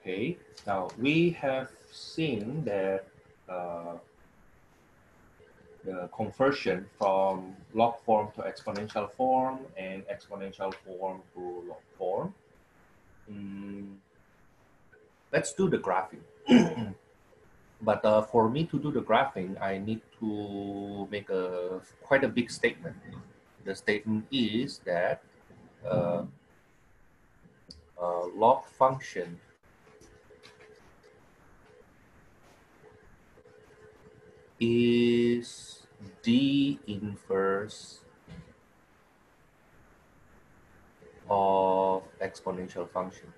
Okay, now we have seen that the conversion from log form to exponential form and exponential form to log form. Let's do the graphing. But for me to do the graphing, I need to make quite a big statement. The statement is that log function is the inverse of exponential function.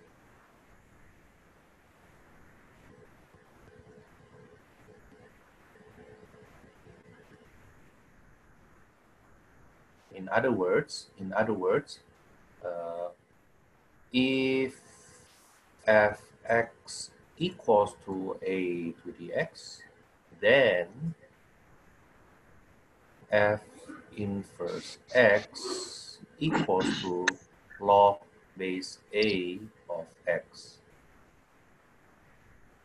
In other words, if fx equals to a to the x, then f inverse x equals to log base a of x.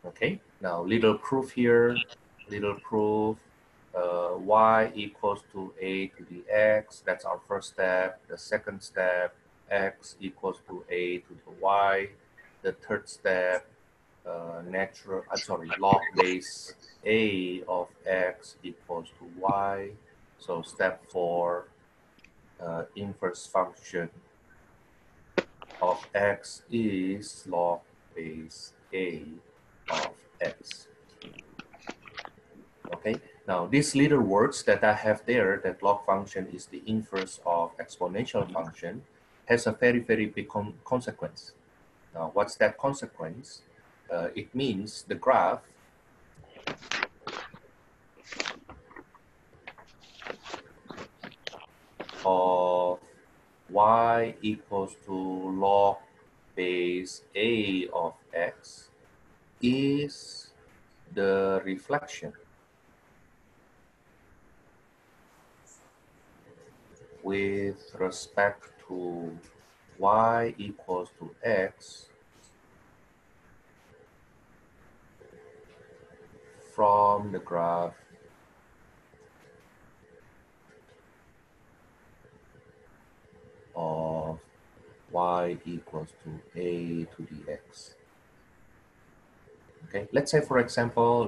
Okay, now little proof here, little proof. Y equals to a to the x, that's our first step. The second step, x equals to a to the y. The third step, log base a of x equals to y. So step 4, inverse function of x is log base a of x. Okay, now these little words that I have there, that log function is the inverse of exponential function, has a very, very big consequence. Now, what's that consequence? It means the graph of y equals to log base a of x is the reflection with respect to y equals to x from the graph of y equals to a to the x. Okay, let's say for example,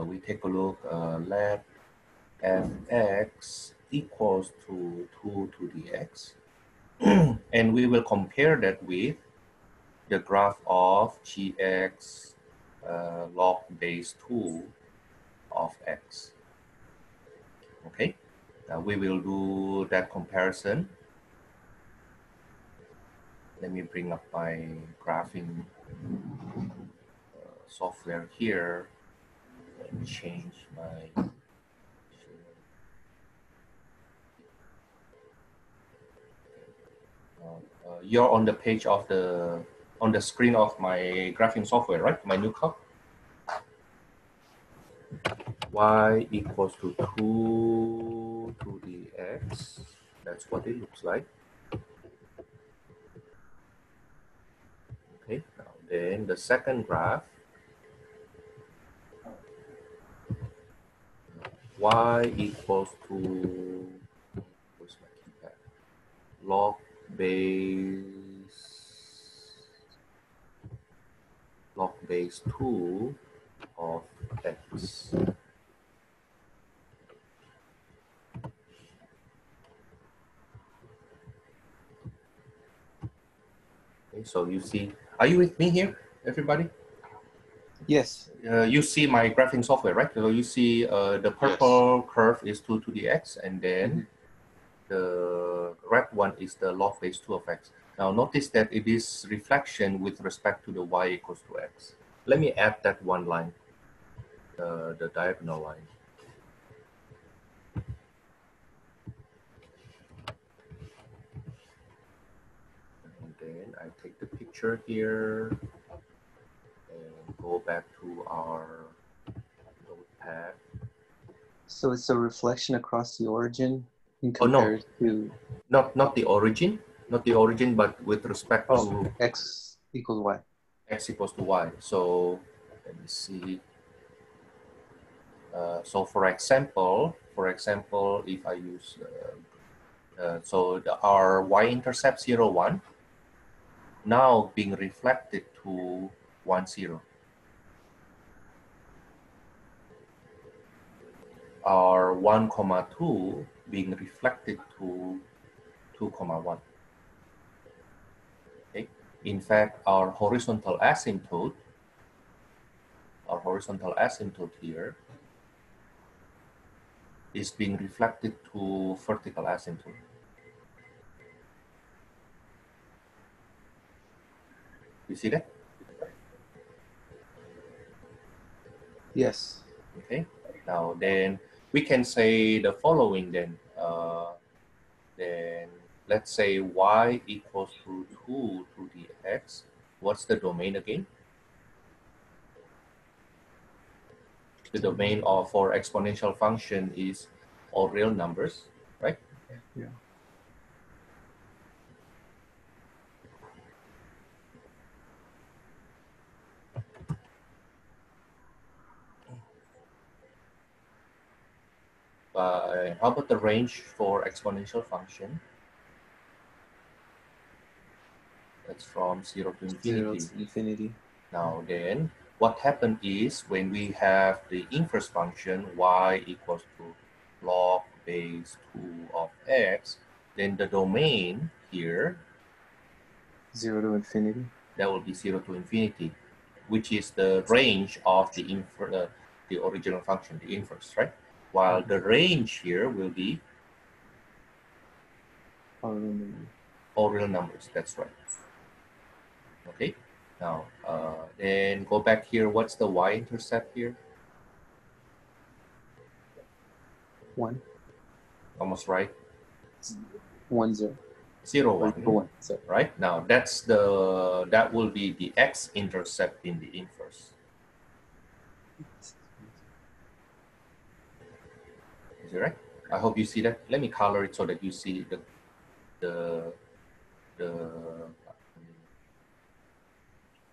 we take a look, let fx equals to 2 to the x, and we will compare that with the graph of gx log base 2 of x. Okay, now we will do that comparison. Let me bring up my graphing software here and change my you're on the page of on the screen of my graphing software, right? My new cup. Y equals to 2 to the x. That's what it looks like. Okay, now then the second graph, y equals to, where's my keypad? Log base 2 of x. Okay, so you see, are you with me here, everybody? Yes. You see my graphing software, right? So you see the purple curve is 2 to the x, and then the red one is the log base 2 of x. Now notice that it is reflection with respect to the y equals to x. Let me add that one line, the diagonal line. And then I take the picture here and go back to our notepad. So it's a reflection across the origin in Oh, no. comparison to... Not the origin. not the origin, but with respect to x equals y. X equals to y. So let me see. So for example, if I use our y-intercept 0, 1 now being reflected to 1, 0. Our 1, 2 being reflected to 2, 1. Okay. In fact, our horizontal asymptote here is being reflected to vertical asymptote. You see that? Yes. Okay. Now then we can say the following then. Then let's say y equals to 2 to the x. What's the domain again? The domain for exponential function is all real numbers, right? Yeah. How about the range for exponential function? That's from 0 to infinity. 0 to infinity. Now then, what happened is when we have the inverse function y equals to log base 2 of x, then the domain here, 0 to infinity. that will be 0 to infinity, which is the range of the original function, the inverse, right? While the range here will be all real numbers. That's right. Okay. Now, then go back here. What's the y-intercept here? 1. Almost right. 1, 0. 0, 1. 1. So. Right. Now that will be the x-intercept in the inverse. Is it right? I hope you see that. Let me color it so that you see the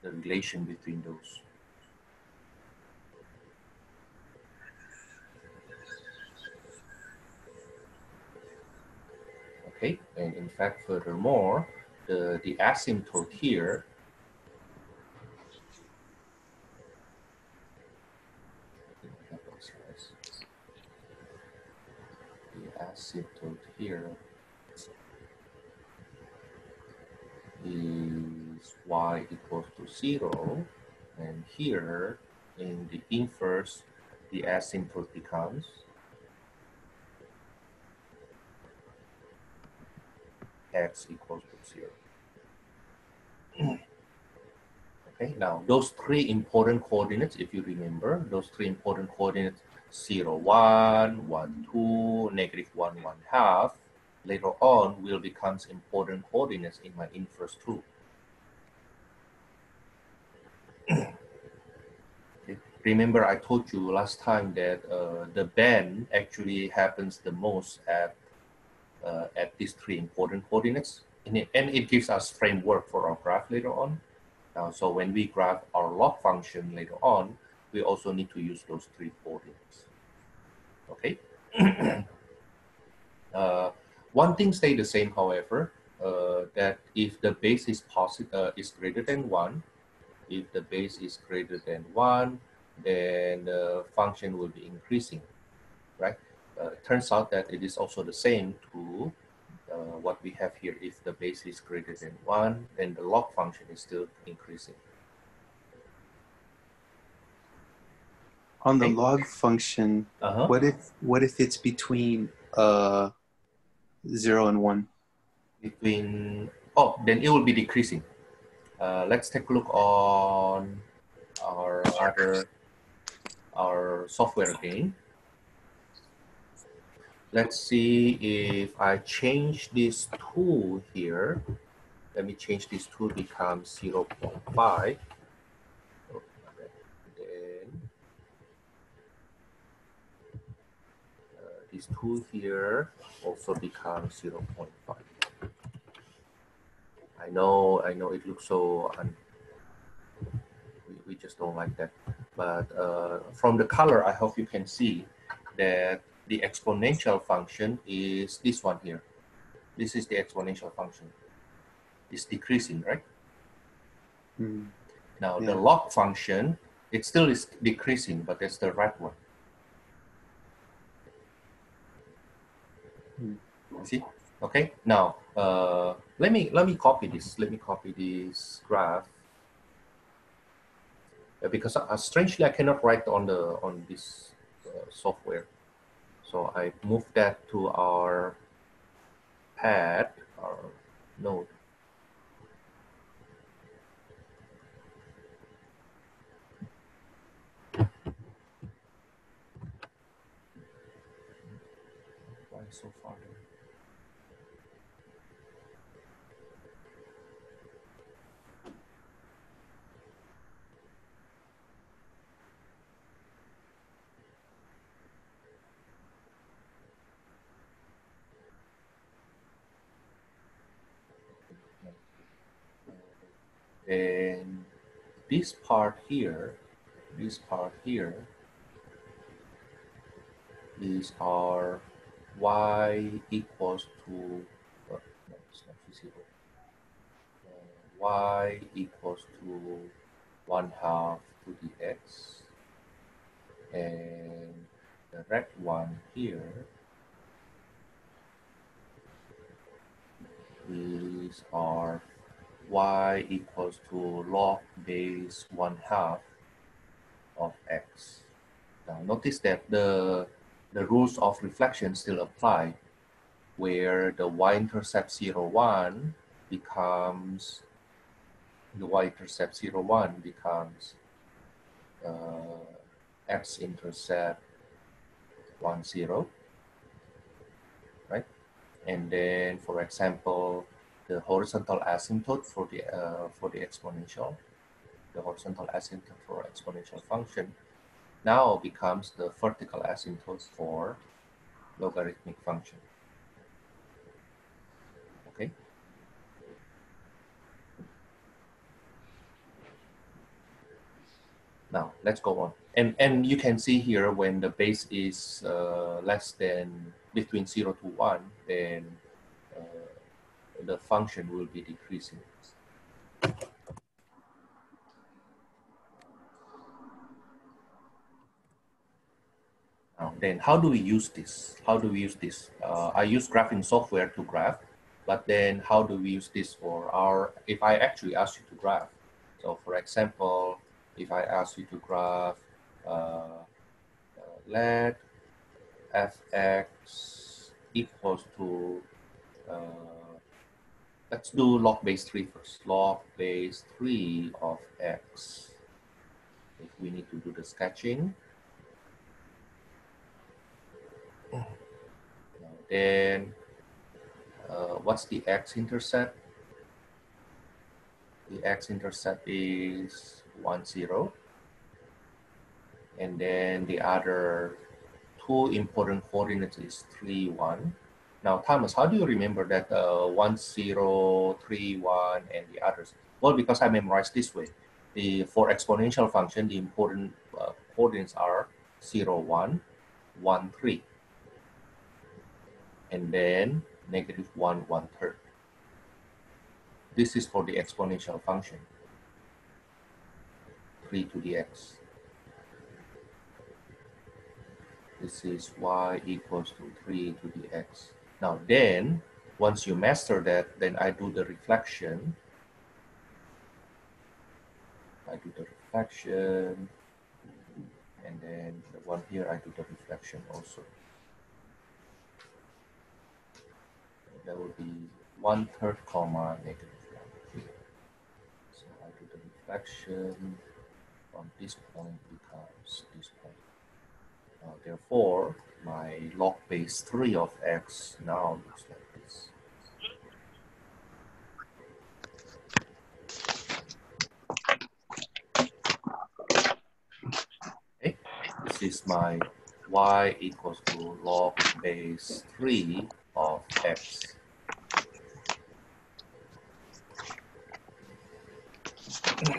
relation between those. Okay, and in fact, furthermore, the asymptote here is y equals to 0, and here in the inverse, the asymptote becomes x equals to 0. Okay, now those three important coordinates, if you remember, those three important coordinates 0, 1, 1, 2, negative 1, 1 half, later on will become important coordinates in my inverse too. Okay. Remember, I told you last time that the bend actually happens the most at these three important coordinates, and it gives us framework for our graph later on. So when we graph our log function later on, we also need to use those three coordinates. Okay. One thing stay the same, however, that if the base is positive, is greater than 1, if the base is greater than 1, then the function will be increasing, right? It turns out that it is also the same to what we have here. If the base is greater than 1, then the log function is still increasing. On the log function, what if it's between 0 and 1? Then it will be decreasing. Let's take a look on our software again. Let's see if I change this 2 here. Let me change this 2 to become 0.5. Then this 2 here also becomes 0.5. know it looks so, we just don't like that. But from the color, I hope you can see that the exponential function is this one here. This is the exponential function. It's decreasing, right? Now the log function, it still is decreasing, but it's the red one. See? Okay. Now let me copy this. Let me copy this graph because strangely I cannot write on this software. So I moved that to our pad, our node. Why so far there? And this part here is our y equals to, no, it's not visible. Y equals to 1/2 to the x, and the red one here is our y equals to log base 1/2 of x. Now notice that the rules of reflection still apply, where the y-intercept 0, 1 becomes, the y-intercept 0, 1 becomes x-intercept 1, 0, right? And then, for example, the horizontal asymptote for the exponential, the horizontal asymptote for exponential function now becomes the vertical asymptote for logarithmic function. Okay. Now let's go on, and you can see here when the base is less than between 0 to 1, then the function will be decreasing. Now, then how do we use this? How do we use this? I use graphing software to graph, but then how do we use this for our, if I actually ask you to graph? So for example, if I ask you to graph let fx equals to, let's do log base 3 first. Log base 3 of x. If we need to do the sketching. Then what's the x-intercept? The x-intercept is 1, 0. And then the other two important coordinates is 3, 1. Now, Thomas, how do you remember that 1, 0, 3, 1, and the others? Well, because I memorized this way. For exponential function, the important coordinates are 0, 1, 1, 3. And then -1, 1/3. This is for the exponential function, 3 to the x. This is y equals to 3 to the x. Now then, once you master that, then I do the reflection. And then the one here, I do the reflection also. That will be 1/3, comma, -1. So I do the reflection from this point becomes this point. Therefore, my log base 3 of x now looks like this. Okay, this is my y equals to log base 3 of x. Now,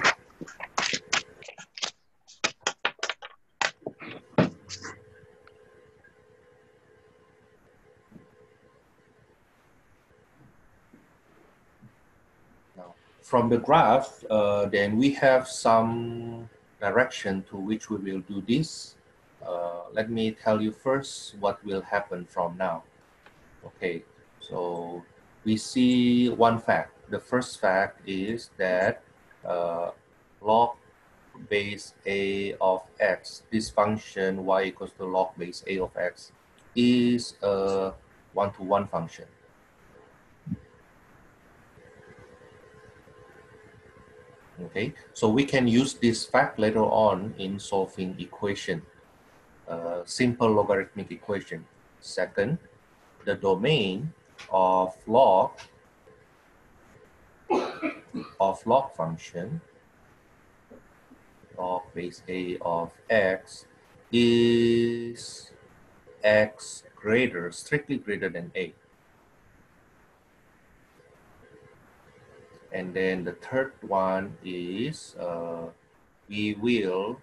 from the graph, then we have some direction to which we will do this. Let me tell you first what will happen from now. Okay, so we see one fact. The first fact is that log base a of x, this function y equals to log base a of x, is a one-to-one function. Okay, so we can use this fact later on in solving equation, simple logarithmic equation. Second, the domain of log function, log base a of x, is x strictly greater than a. And then the third one is we will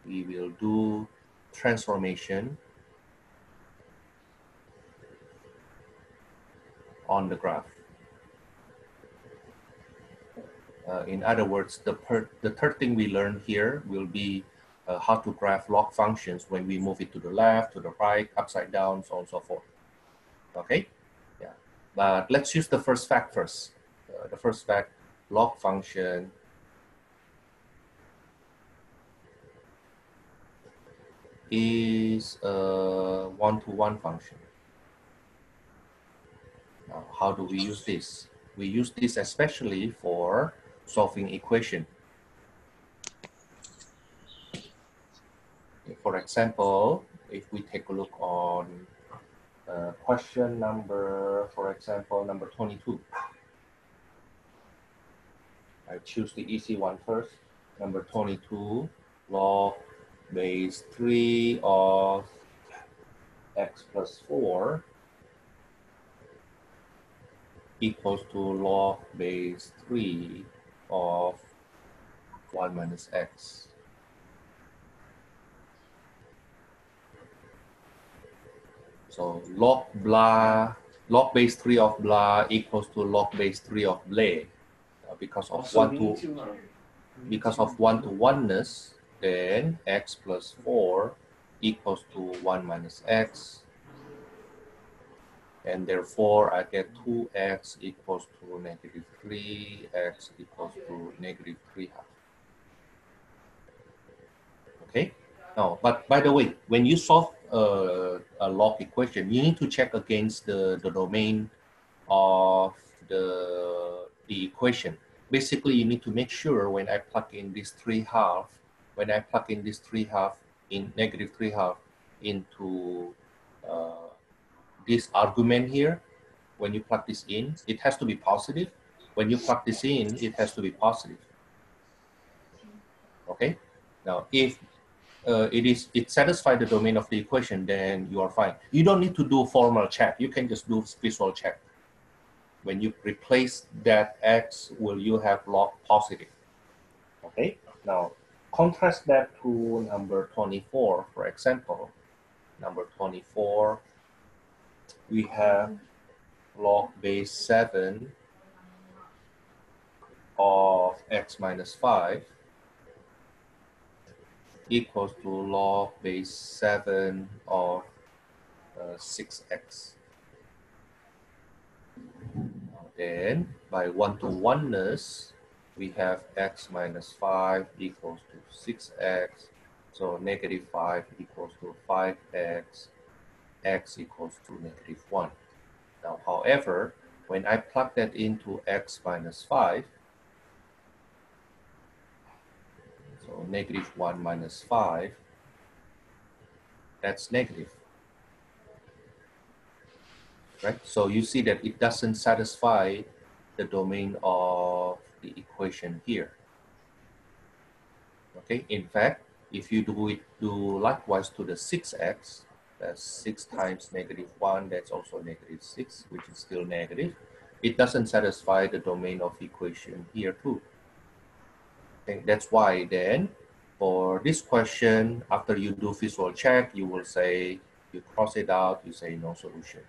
do transformation on the graph. In other words, the third thing we learn here will be how to graph log functions when we move it to the left, to the right, upside down, so on and so forth. Okay, yeah. But let's use the first fact first. The first fact, log function is a one-to-one function. Now, how do we use this? We use this especially for solving equation. For example, if we take a look on question number, for example, number 22. I choose the easy one first. Number 22, log base 3 of x plus 4 equals to log base 3 of 1 minus x. So log base 3 of blah equals to log base 3 of blah. Because of one-to-oneness, then x plus 4 equals to 1 minus x. And therefore, I get 2x equals to negative 3, x equals to negative 3 half. Okay? Now, but by the way, when you solve a log equation, you need to check against the domain of the equation. Basically, you need to make sure when I plug in this 3 half, in negative 3 half into this argument here, when you plug this in, it has to be positive. When you plug this in, it has to be positive. Okay? Now, if it satisfies the domain of the equation, then you are fine. You don't need to do formal check. You can just do visual check. When you replace that x, will you have log positive? Okay, now contrast that to number 24, for example. Number 24, we have log base 7 of x minus 5 equals to log base 7 of 6x. Then by one-to-oneness, we have x minus 5 equals to 6x. So negative 5 equals to 5x, x equals to negative 1. Now, however, when I plug that into x minus 5, so negative 1 minus 5, that's negative. Right? So you see that it doesn't satisfy the domain of the equation here. Okay, in fact, if you do likewise to the 6x, that's 6 times negative 1, that's also negative 6, which is still negative. It doesn't satisfy the domain of equation here too. Okay, that's why then for this question, after you do visual check, you will say, you cross it out, you say no solution.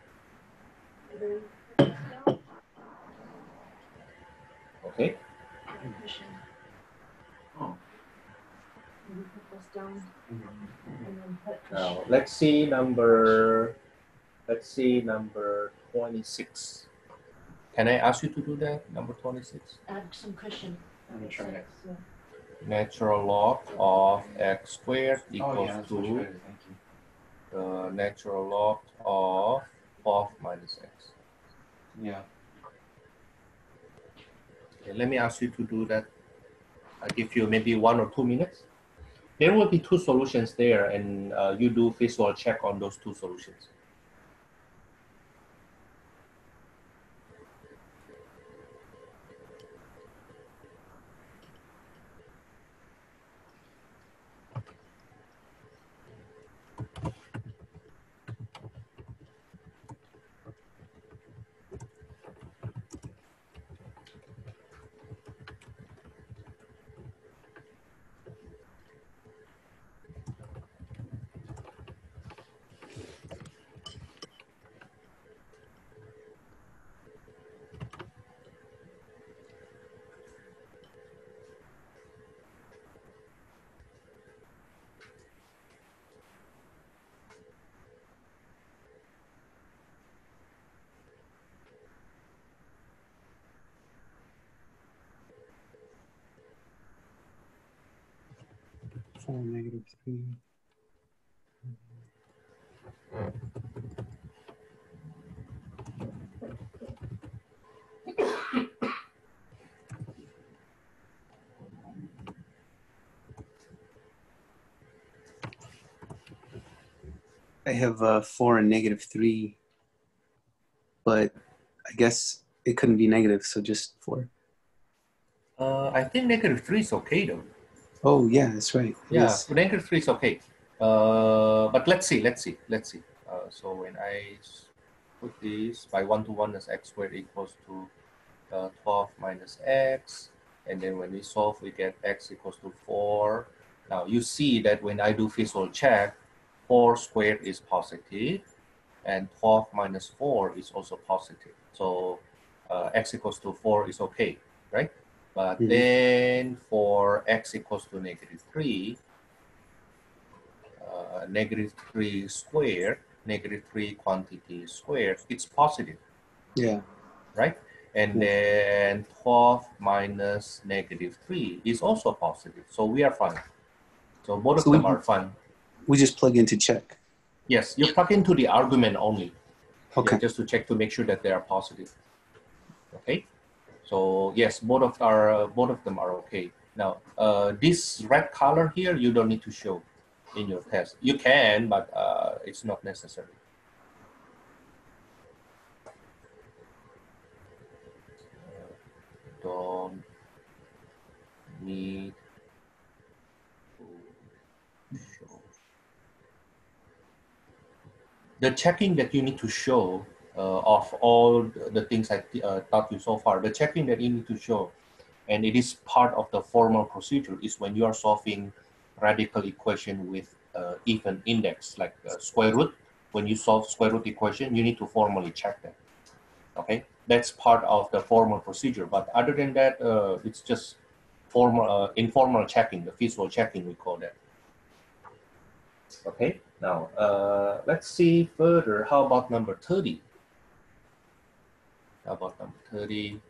Okay. Now let's see number 26. Can I ask you to do that, number 26? Add some cushion. Let me try it. Natural log of x squared equals that's to much better, thank you. the natural log of 12 minus x. Yeah. Okay, let me ask you to do that. I'll give you maybe 1 or 2 minutes. There will be 2 solutions there, and you do visual check on those 2 solutions. -3. I have 4 and -3, but I guess it couldn't be negative, so just 4. I think -3 is okay though. Oh yeah, that's right. Yeah, -3 is okay. But let's see. So when I put this by 1 to 1 as x squared equals to 12 minus x, and then when we solve, we get x equals to 4. Now you see that when I do visual check, 4 squared is positive, and 12 minus 4 is also positive. So x equals to 4 is okay, right? But then for x equals to -3, -3 squared, -3 quantity squared, it's positive. Yeah. Right? And then 12 minus -3 is also positive. So we are fine. So both of them are fine. We just plug in to check. Yes, you plug into the argument only. Okay. Yeah, just to check to make sure that they are positive. Okay. So yes, both of them are okay. Now, this red color here, you don't need to show in your test. You can, but it's not necessary. Don't need to show. The checking that you need to show of all the things I taught you so far, the checking that you need to show, and it is part of the formal procedure, is when you are solving radical equation with even index, like square root. When you solve square root equation, you need to formally check that. Okay, that's part of the formal procedure. But other than that, it's just formal, informal checking, the visual checking, we call that. Okay, now let's see further. How about number 30? How about number 30?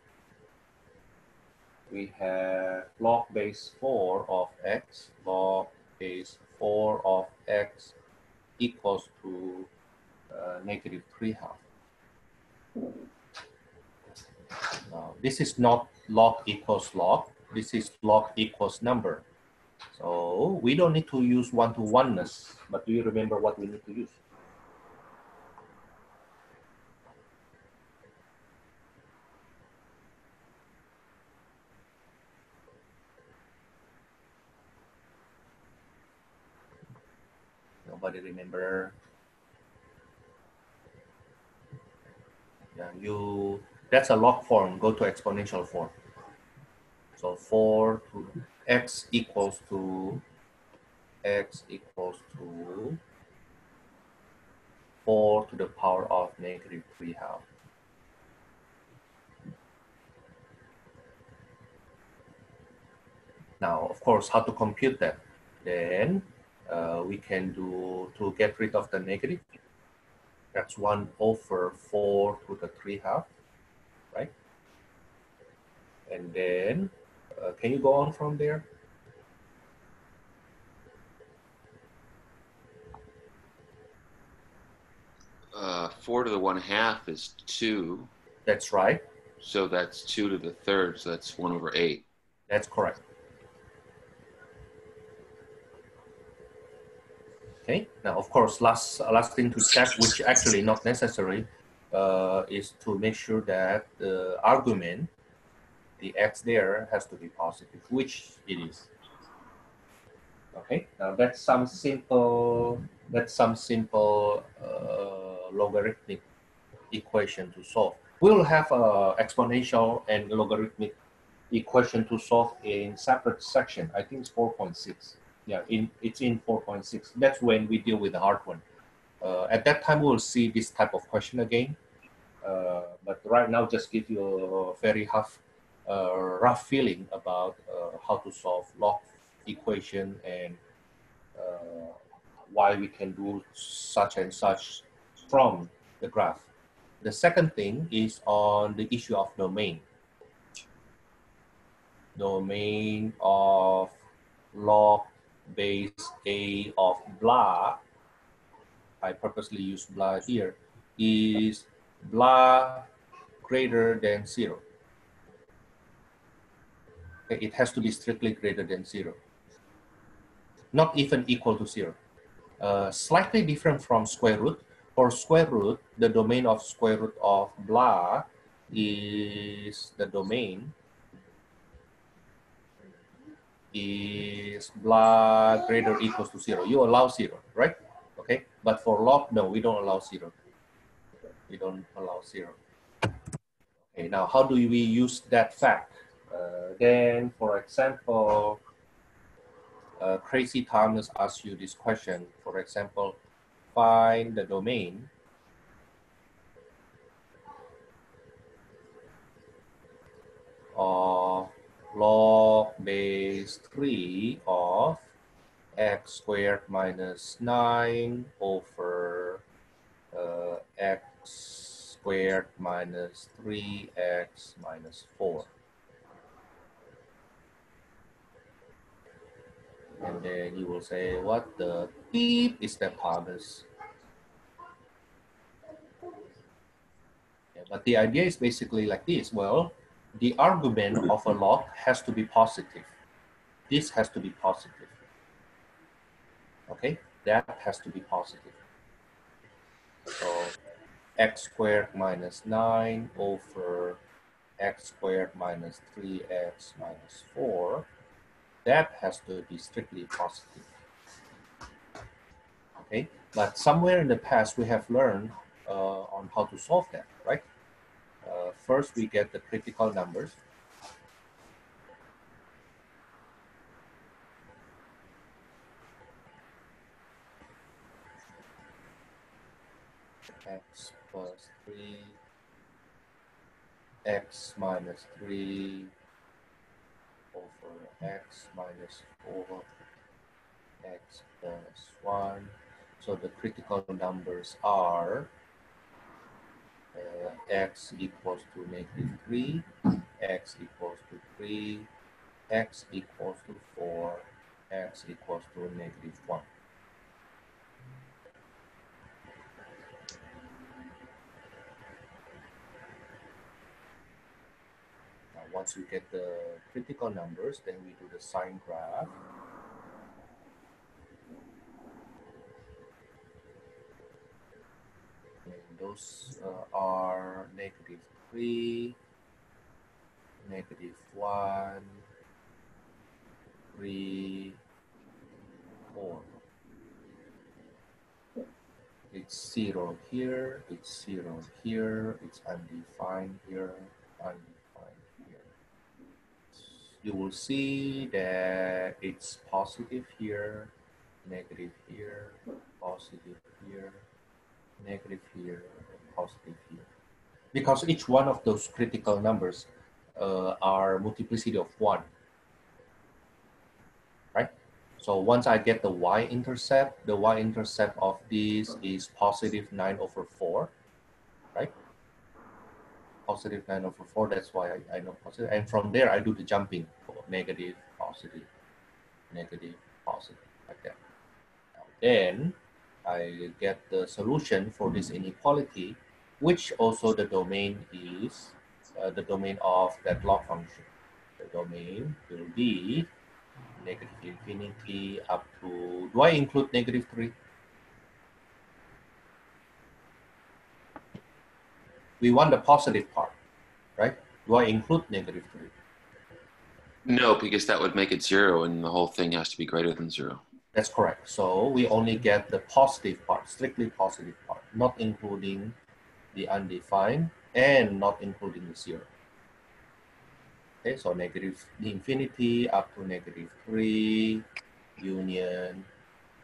We have log base 4 of x, log base 4 of x equals to -3/2. Now, this is not log equals log. This is log equals number. So we don't need to use one-to-oneness, but do you remember what we need to use? Nobody remember? Yeah, that's a log form. Go to exponential form. So 4 to x equals to 4 to the power of negative 3/2. Now, of course, how to compute that? Then we can do, to get rid of the negative, that's 1 over 4 to the 3/2, right? And then, can you go on from there? Uh, 4 to the 1/2 is 2. That's right. So that's 2 to the 3rd. So that's 1 over 8. That's correct. Okay. Now, of course, last thing to check, which actually not necessary, is to make sure that the argument, the x there, has to be positive, which it is. Okay. Now that's some simple logarithmic equation to solve. We will have exponential and logarithmic equation to solve in separate section. I think it's 4.6. Yeah, it's in 4.6. That's when we deal with the hard one. At that time, we'll see this type of question again. But right now, just give you a very rough feeling about how to solve log equation and why we can do such and such from the graph. The second thing is on the issue of domain. Domain of log base A of blah, I purposely use blah here, is blah greater than 0. Okay, it has to be strictly greater than 0. Not even equal to 0. Slightly different from square root. For square root, the domain of square root of blah is the domain is blah greater or equals to 0. You allow 0, right? Okay, but for log, no, we don't allow 0. We don't allow 0. Okay, now how do we use that fact? Then, for example, Crazy Thomas asks you this question. For example, find the domain of log base 3 of x squared minus 9 over x squared minus 3x minus 4. And then you will say, what the beep is that, Thomas? Yeah, but the idea is basically like this. Well, the argument of a log has to be positive. This has to be positive. Okay, that has to be positive. So x squared minus 9 over x squared minus 3x minus 4, that has to be strictly positive. Okay, but somewhere in the past we have learned on how to solve that, right? First, we get the critical numbers. X plus 3, x minus 3 over x minus 4, x plus 1. So the critical numbers are x equals to negative 3, x equals to 3, x equals to 4, x equals to negative 1. Now, once we get the critical numbers, then we do the sign graph. And those are negative 3, negative 1, 3, 4. It's 0 here, it's 0 here, it's undefined here, undefined here. you will see that it's positive here, negative here, positive here, negative here, and positive here. Because each one of those critical numbers are multiplicity of 1, right? So once I get the y-intercept of this is positive 9/4, right? Positive 9/4, that's why I know positive. And from there, I do the jumping for negative, positive, like that. Now, then I get the solution for this inequality, which also the domain is the domain of that log function. The domain will be negative infinity up to, do I include negative 3? We want the positive part, right? Do I include negative 3? No, because that would make it 0, and the whole thing has to be greater than 0. That's correct. So we only get the positive part, strictly positive part, not including the undefined and not including the 0. Okay, so negative infinity up to negative 3, union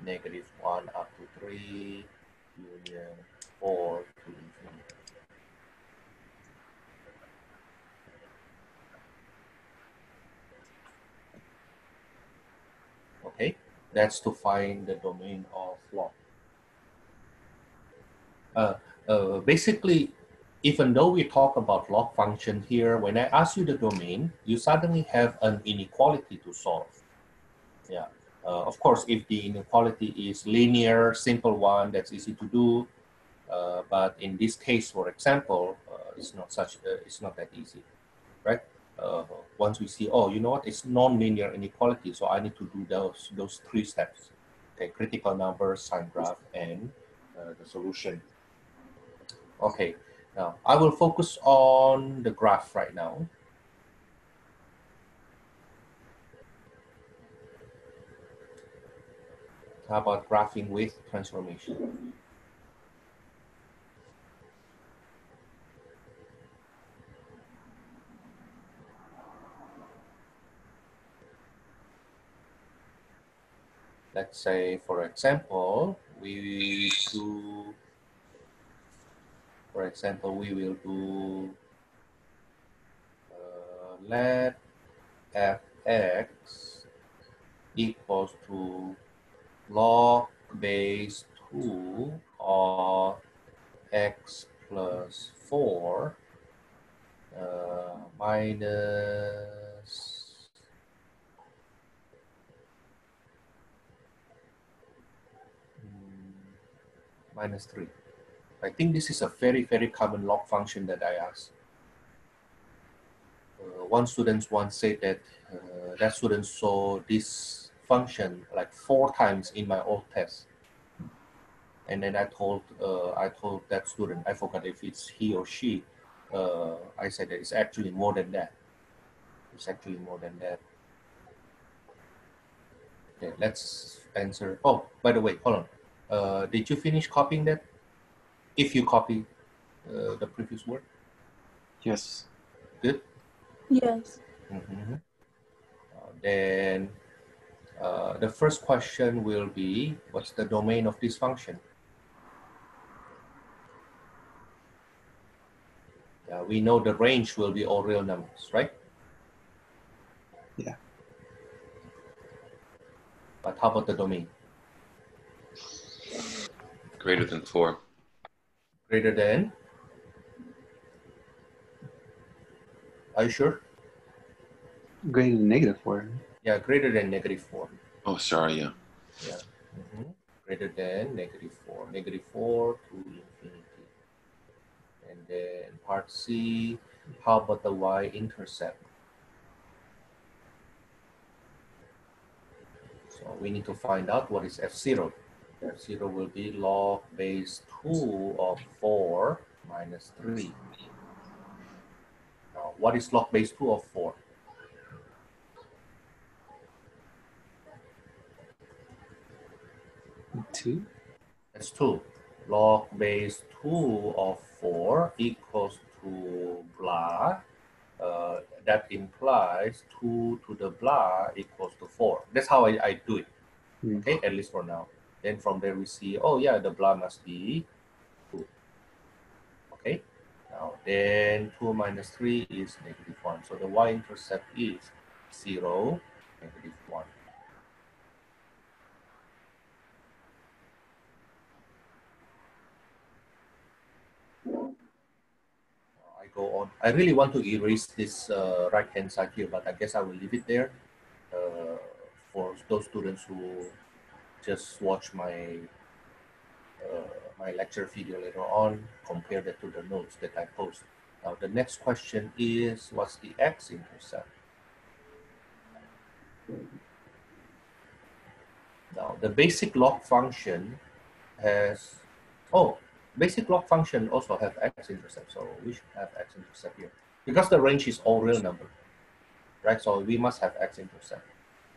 negative 1 up to 3, union 4 to infinity. Okay, that's to find the domain of log. Basically, even though we talk about log function here, when I ask you the domain, you suddenly have an inequality to solve. Yeah. Of course, if the inequality is linear, simple one, that's easy to do. But in this case, for example, it's not that easy, right? Once we see, oh, you know what, it's non-linear inequality, so I need to do those 3 steps. Okay, critical number, sign graph, and the solution. Okay, now I will focus on the graph right now. How about graphing with transformation? Let's say, for example, we will do let fx equals to log base 2 of x plus 4 minus 3. I think this is a very, very common log function that I asked. One student once said that that student saw this function like 4 times in my old test. And then I told that student, I forgot if it's he or she, I said that it's actually more than that. It's actually more than that. Okay, let's answer. Oh, by the way, hold on. Did you finish copying that? If you copy the previous word? Yes. Good? Yes. Mm-hmm. Then the first question will be, what's the domain of this function? We know the range will be all real numbers, right? Yeah. But how about the domain? Greater than 4. Greater than? Are you sure? Greater than negative 4. Yeah, greater than negative 4. Oh, sorry, yeah. Yeah. Greater than negative 4. Negative 4 to infinity. And then part C, how about the y-intercept? So we need to find out what is f0. F0 will be log base 2 of 4 minus 3. Now, what is log base 2 of 4? Two. That's 2. Log base 2 of 4 equals to blah. that implies 2 to the blah equals to 4. That's how I do it, okay, at least for now. Then from there we see, oh yeah, the blah must be 2, okay. Now then 2 minus 3 is -1. So the y-intercept is 0, -1. I go on. I really want to erase this right-hand side here, but I guess I will leave it there for those students who just watch my my lecture video later on, compare that to the notes that I post. Now the next question is, what's the x-intercept? Now the basic log function has, oh, basic log function also have x-intercept, so we should have x-intercept here. Because the range is all real number, right? So we must have x-intercept.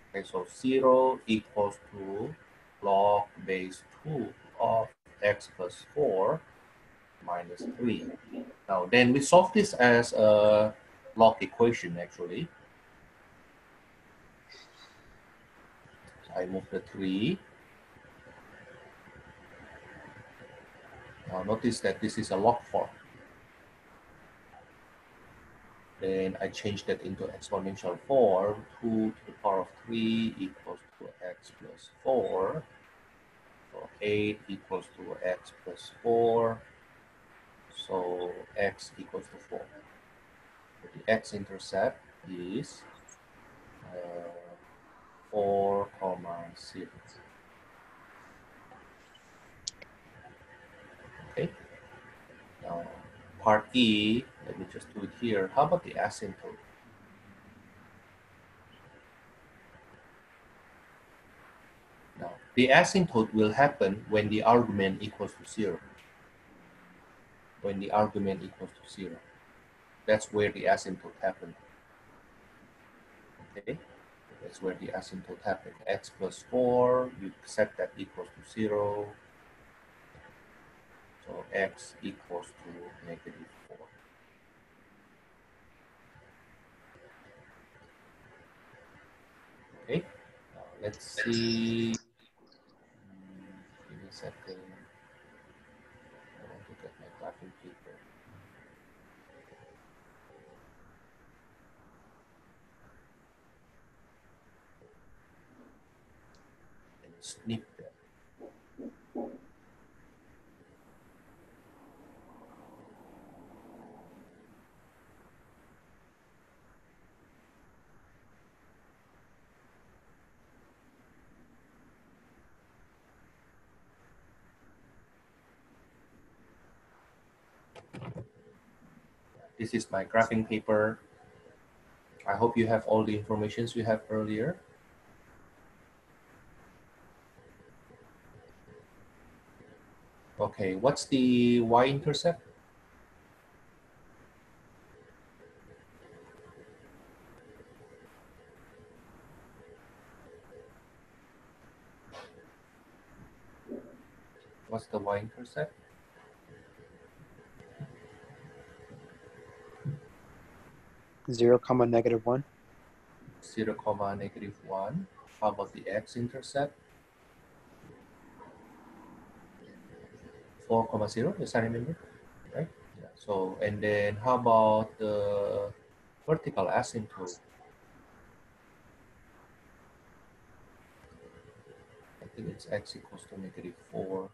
Okay, so 0 equals to log base 2 of x plus 4 minus 3. Now then we solve this as a log equation actually. So I move the 3. Now notice that this is a log form. Then I change that into exponential form. 2 to the power of 3 equals to x plus 4. So 8 equals to x plus 4. So x equals to 4. So the x-intercept is 4, 0. Okay. Now, part E, let me just do it here. How about the asymptote? Now, the asymptote will happen when the argument equals to 0. When the argument equals to 0. That's where the asymptote happens. Okay, that's where the asymptote happens. X plus 4, you set that equals to 0. So x equals to -4. Okay, now let's see. Give me a second. I want to get my graphing paper. And snip that. This is my graphing paper. I hope you have all the informations we have earlier. Okay, what's the y-intercept? What's the y-intercept? 0, -1. 0, -1. How about the x-intercept? 4, 0, yes, I remember, right? Yeah. So, and then how about the vertical asymptote? I think it's x equals to -4.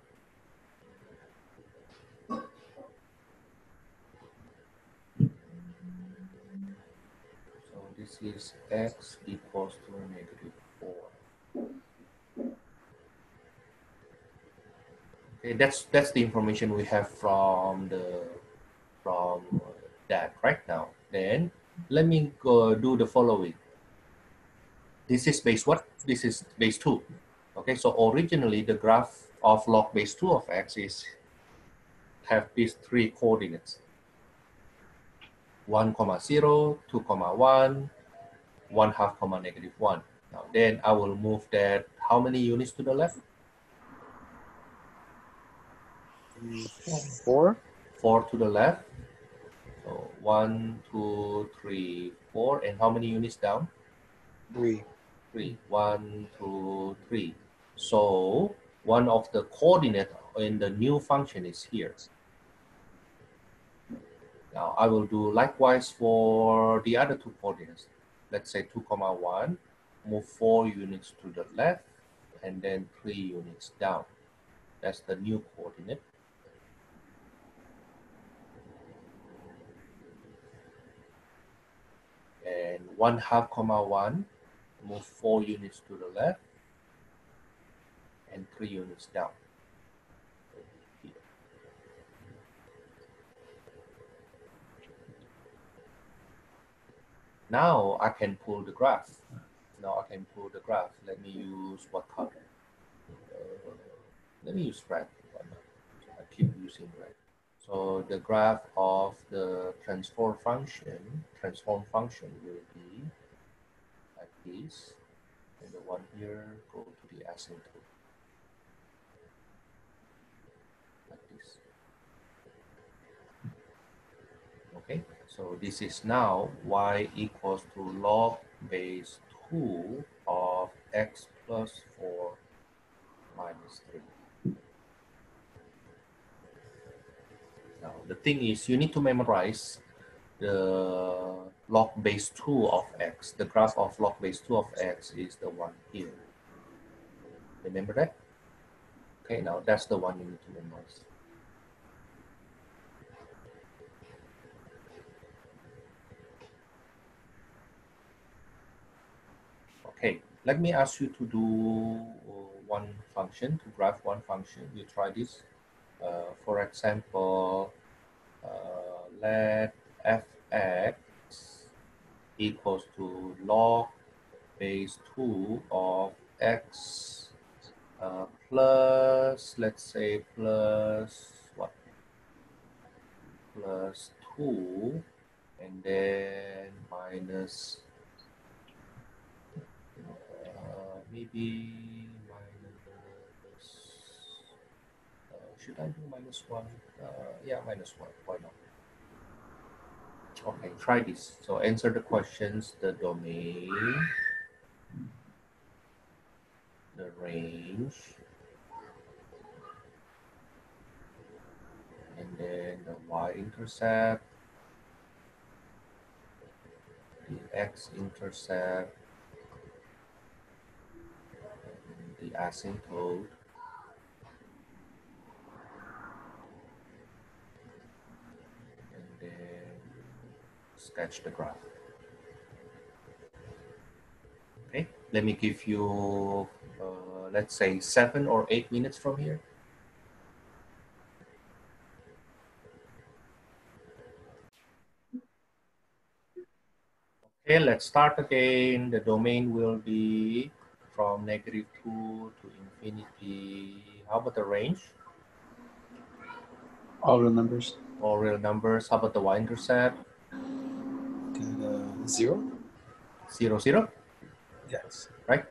So this is x equals to -4. Okay, that's the information we have from that right now. Then let me go do the following. This is base what? This is base 2. Okay, so originally the graph of log base 2 of x is have these 3 coordinates. 1, 0, 2, 1, 1/2, -1. Now then I will move that how many units to the left? 4. 4 to the left. So 1, 2, 3, 4. And how many units down? 3. 3. 1, 2, 3. So one of the coordinate in the new function is here. Now I will do likewise for the other two coordinates. Let's say 2, 1, move 4 units to the left, and then 3 units down. That's the new coordinate. And 1/2, 1, move 4 units to the left, and 3 units down. Now I can pull the graph. Let me use what color? Let me use red. I keep using red. So the graph of the transform function will be like this. And the one here go to the asymptote. Like this. Okay, so this is now y equals to log base 2 of x plus 4 minus 3. Now, the thing is, you need to memorize the log base 2 of x. The graph of log base 2 of x is the one here. Remember that? Okay, now that's the one you need to memorize. Okay, let me ask you to do one function, to graph one function. You try this. For example, let fx equals to log base 2 of x plus, let's say, plus what? Plus 2, and then minus, maybe minus, should I do minus 1? Yeah, minus 1, why not? Okay, try this. So answer the questions, the domain, the range, and then the y-intercept, the x-intercept, the asymptote, and then sketch the graph. Okay, let me give you, let's say 7 or 8 minutes from here. Okay, let's start again. The domain will be from -2 to infinity. How about the range? All real numbers. All real numbers. How about the y-intercept? 0? 0, 0? Yes. Right?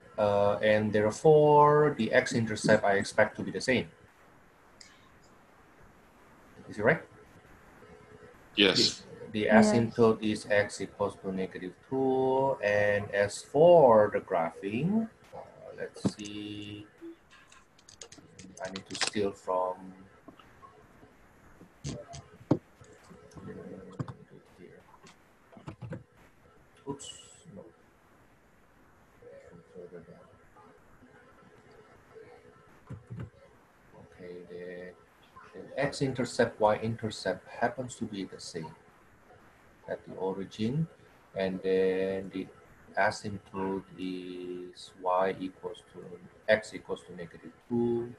And therefore, the x-intercept I expect to be the same. Is it right? Yes. The asymptote is x equals to -2. And as for the graphing, let's see. I need to steal from here. Oops, no. Further down. Okay, the x-intercept, y-intercept happens to be the same at the origin, and then the asymptote is y equals to x equals to -2.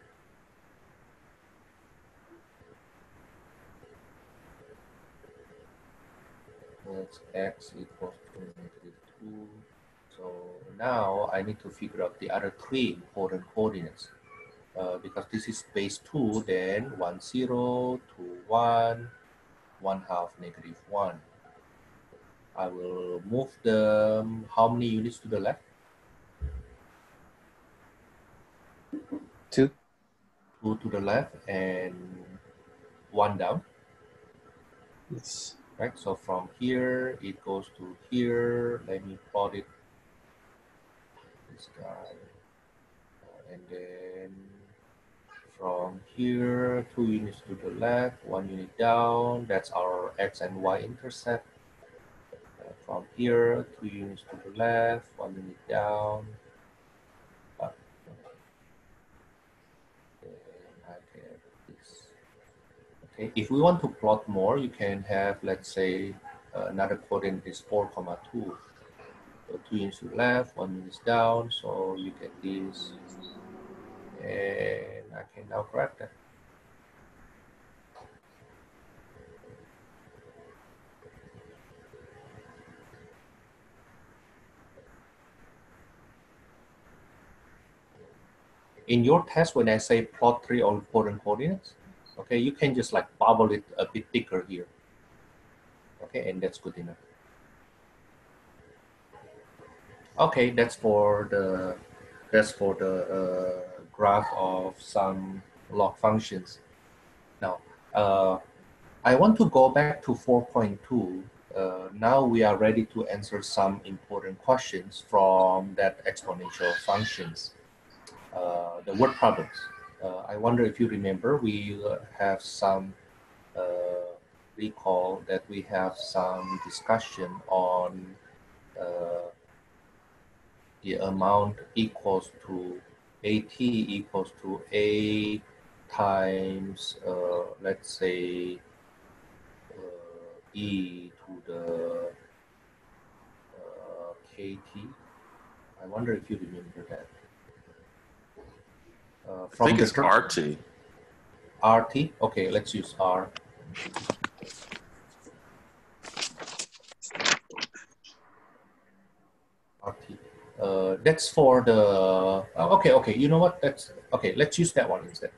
That's x equals to -2. So now I need to figure out the other 3 important coordinates. Because this is base 2, then 1, 0, 2, 1, 1/2, -1. I will move them how many units to the left? 2. 2 to the left and 1 down. Yes. right? So from here, it goes to here. Let me plot it, this guy. And then from here, 2 units to the left, 1 unit down. That's our X and Y intercept. From here, 2 units to the left, 1 unit down. Up. And I get this. Okay, if we want to plot more, you can have, let's say, another coordinate is 4, 2. So 2 units to the left, 1 unit down. So you get this. And I can now grab that. In your test, when I say plot 3 all important coordinates, okay, you can just like bubble it a bit thicker here. Okay, and that's good enough. Okay, that's for the graph of some log functions. Now, I want to go back to 4.2. Now we are ready to answer some important questions from that exponential functions. The word problems. I wonder if you remember, we have some recall that we have some discussion on the amount equals to AT equals to A times, let's say, E to the KT. I wonder if you remember that. I think it's RT. RT? Okay, let's use R. RT. That's for the, okay, you know what, okay, let's use that one instead.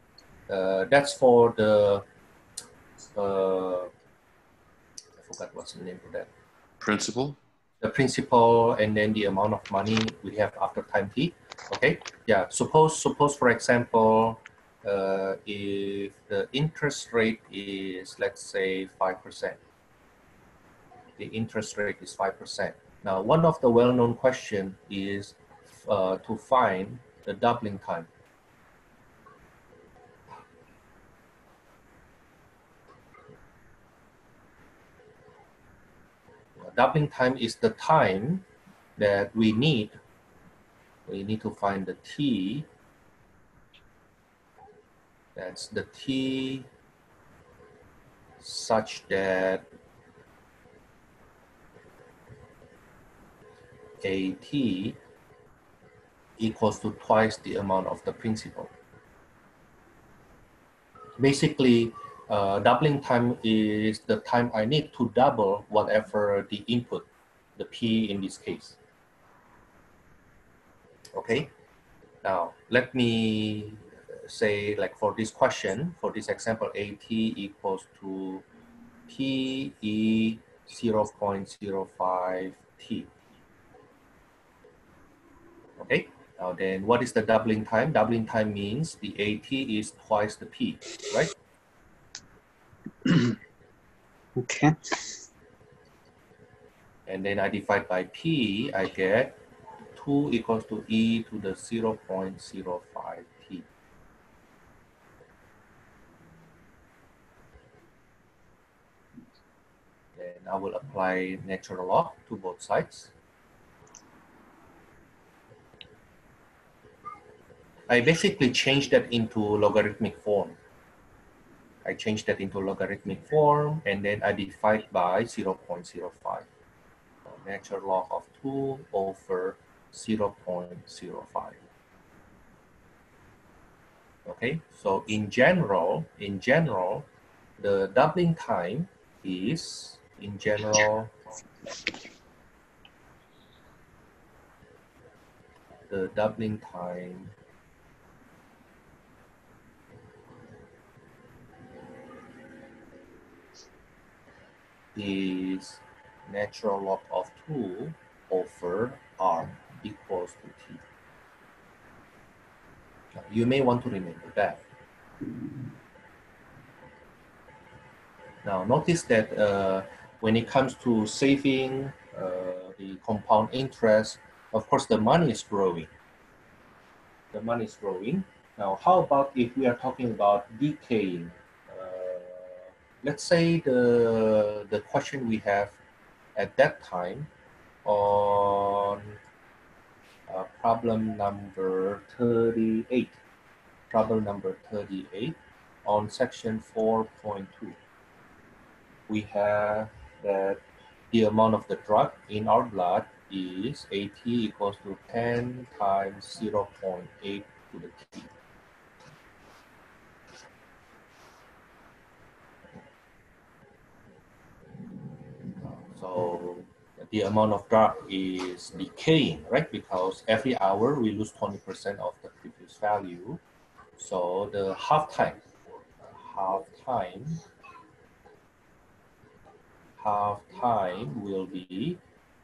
That's for the, I forgot what's the name for that. Principal? The principal and then the amount of money we have after time t. Okay, yeah, suppose for example, if the interest rate is, let's say, 5%. The interest rate is 5%. Now, one of the well-known question is to find the doubling time. Doubling time is the time that we need to find the t. That's the t such that AT equals to twice the amount of the principal. Basically, doubling time is the time I need to double whatever the input, the P in this case. Okay, now let me say, like for this question, for this example, AT equals to PE 0.05 T. Okay, now then what is the doubling time? Doubling time means the AT is twice the P, right? Okay. And then I divide by P, I get 2 equals to E to the 0.05 T. Then I will apply natural log to both sides. I basically changed that into logarithmic form. I changed that into logarithmic form, and then I divide by 0.05. Natural log of 2 over 0.05. Okay, so in general, the doubling time is, in general, the doubling time is natural log of 2 over R equals to T. Now, you may want to remember that. Now notice that when it comes to saving the compound interest, of course, the money is growing. The money is growing. Now, how about if we are talking about decaying? Let's say the question we have at that time on problem number 38. Problem number 38 on section 4.2. We have that the amount of the drug in our blood is AT equals to 10 times 0.8 to the T. So the amount of drug is decaying, right? Because every hour we lose 20% of the previous value. So the half time will be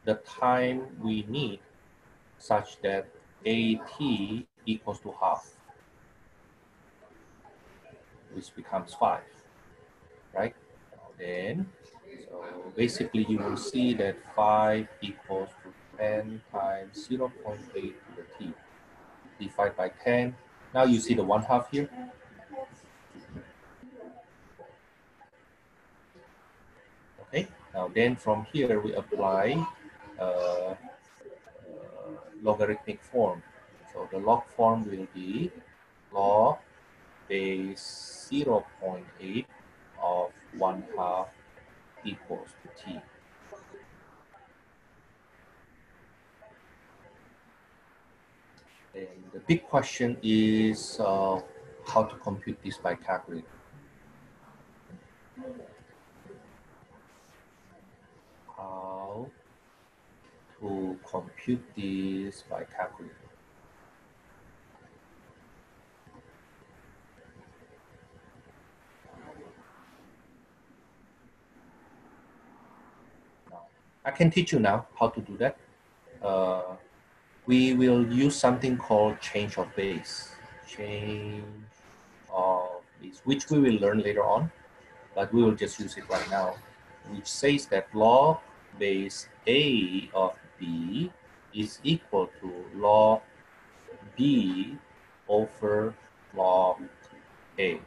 the time we need such that AT equals to half, which becomes 5, right? Then, so basically you will see that 5 equals to 10 times 0.8 to the T. Divide by 10. Now you see the 1/2 here. Okay, now then from here we apply logarithmic form. So the log form will be log base 0.8 of 1/2 equals to T. And the big question is how to compute this by calculator. How to compute this by calculator. I can teach you now how to do that. We will use something called change of base. Change of base, which we will learn later on, but we will just use it right now, which says that log base A of B is equal to log B over log A.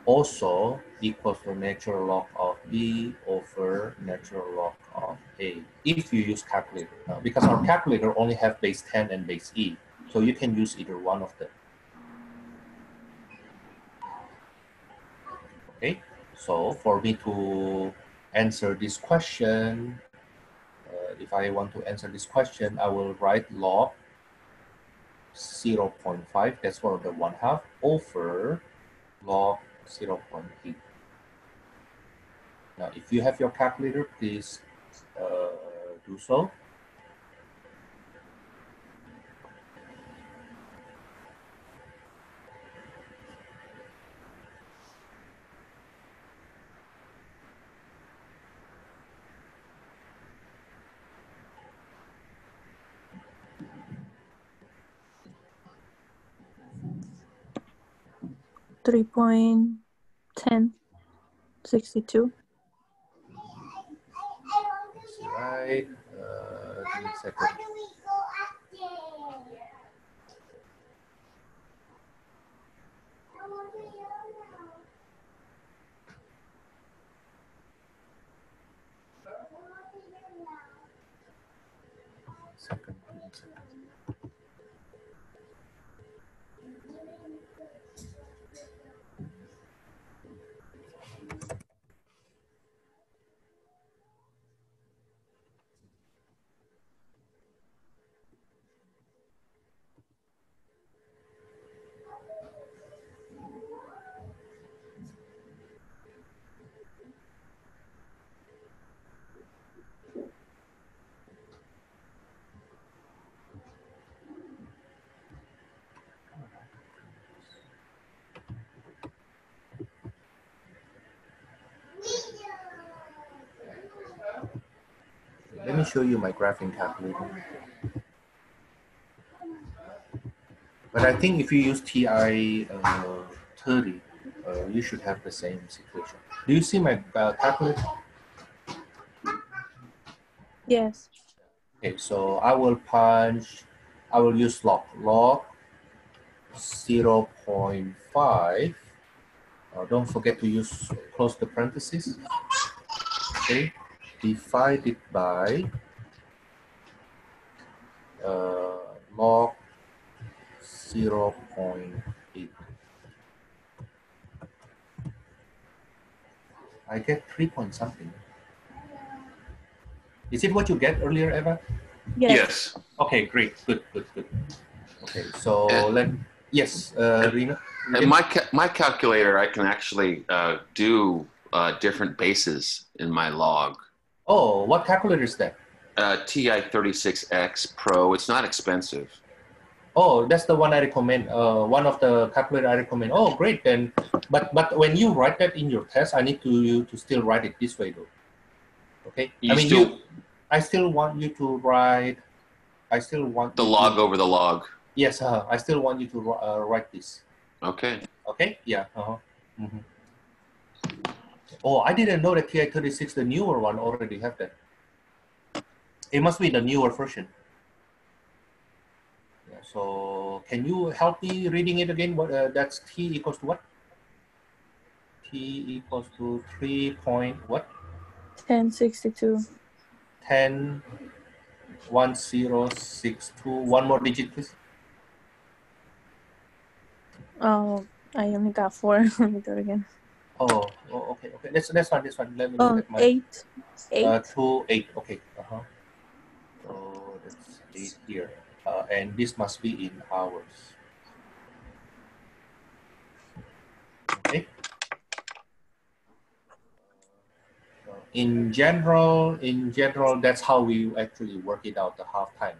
Also equals to natural log of B over natural log of A, if you use calculator. Because our calculator only have base 10 and base E, so you can use either one of them. Okay, so for me to answer this question, if I want to answer this question, I will write log 0.5, that's for the 1/2, over log 0.8. Now, if you have your calculator, please do so. $3.1062. Right. Give me a second. Second. Let me show you my graphing calculator. But I think if you use TI 30, you should have the same situation. Do you see my calculator? Yes. Okay, so I will use log 0.5. Don't forget to close the parentheses. Okay, divided by log 0.8. I get 3 point something. Is it what you get earlier, Eva? Yes. Yes. Okay, great, good. Okay, so yes, Rena. And my calculator, I can actually do different bases in my log. Oh, what calculator is that? TI-36X Pro. It's not expensive. Oh, that's the one I recommend. One of the calculator I recommend. Oh, great then. But when you write that in your test, I need you to still write it this way though. Okay. I still want you to write. I still want the log over the log. Yes, I still want you to write this. Okay. Okay. Yeah. Oh, I didn't know that TI-36, the newer one, already have that. It must be the newer version. Yeah, so can you help me reading it again? What that's T equals to what? T equals to 3 point what? 1062. 1062. One more digit, please. Oh, I only got 4. Let me do it again. Oh, okay. That's fine. Let me look at my 8. 8. Okay. So that's 8 here, and this must be in hours. Okay. In general, that's how we actually work it out, the half time.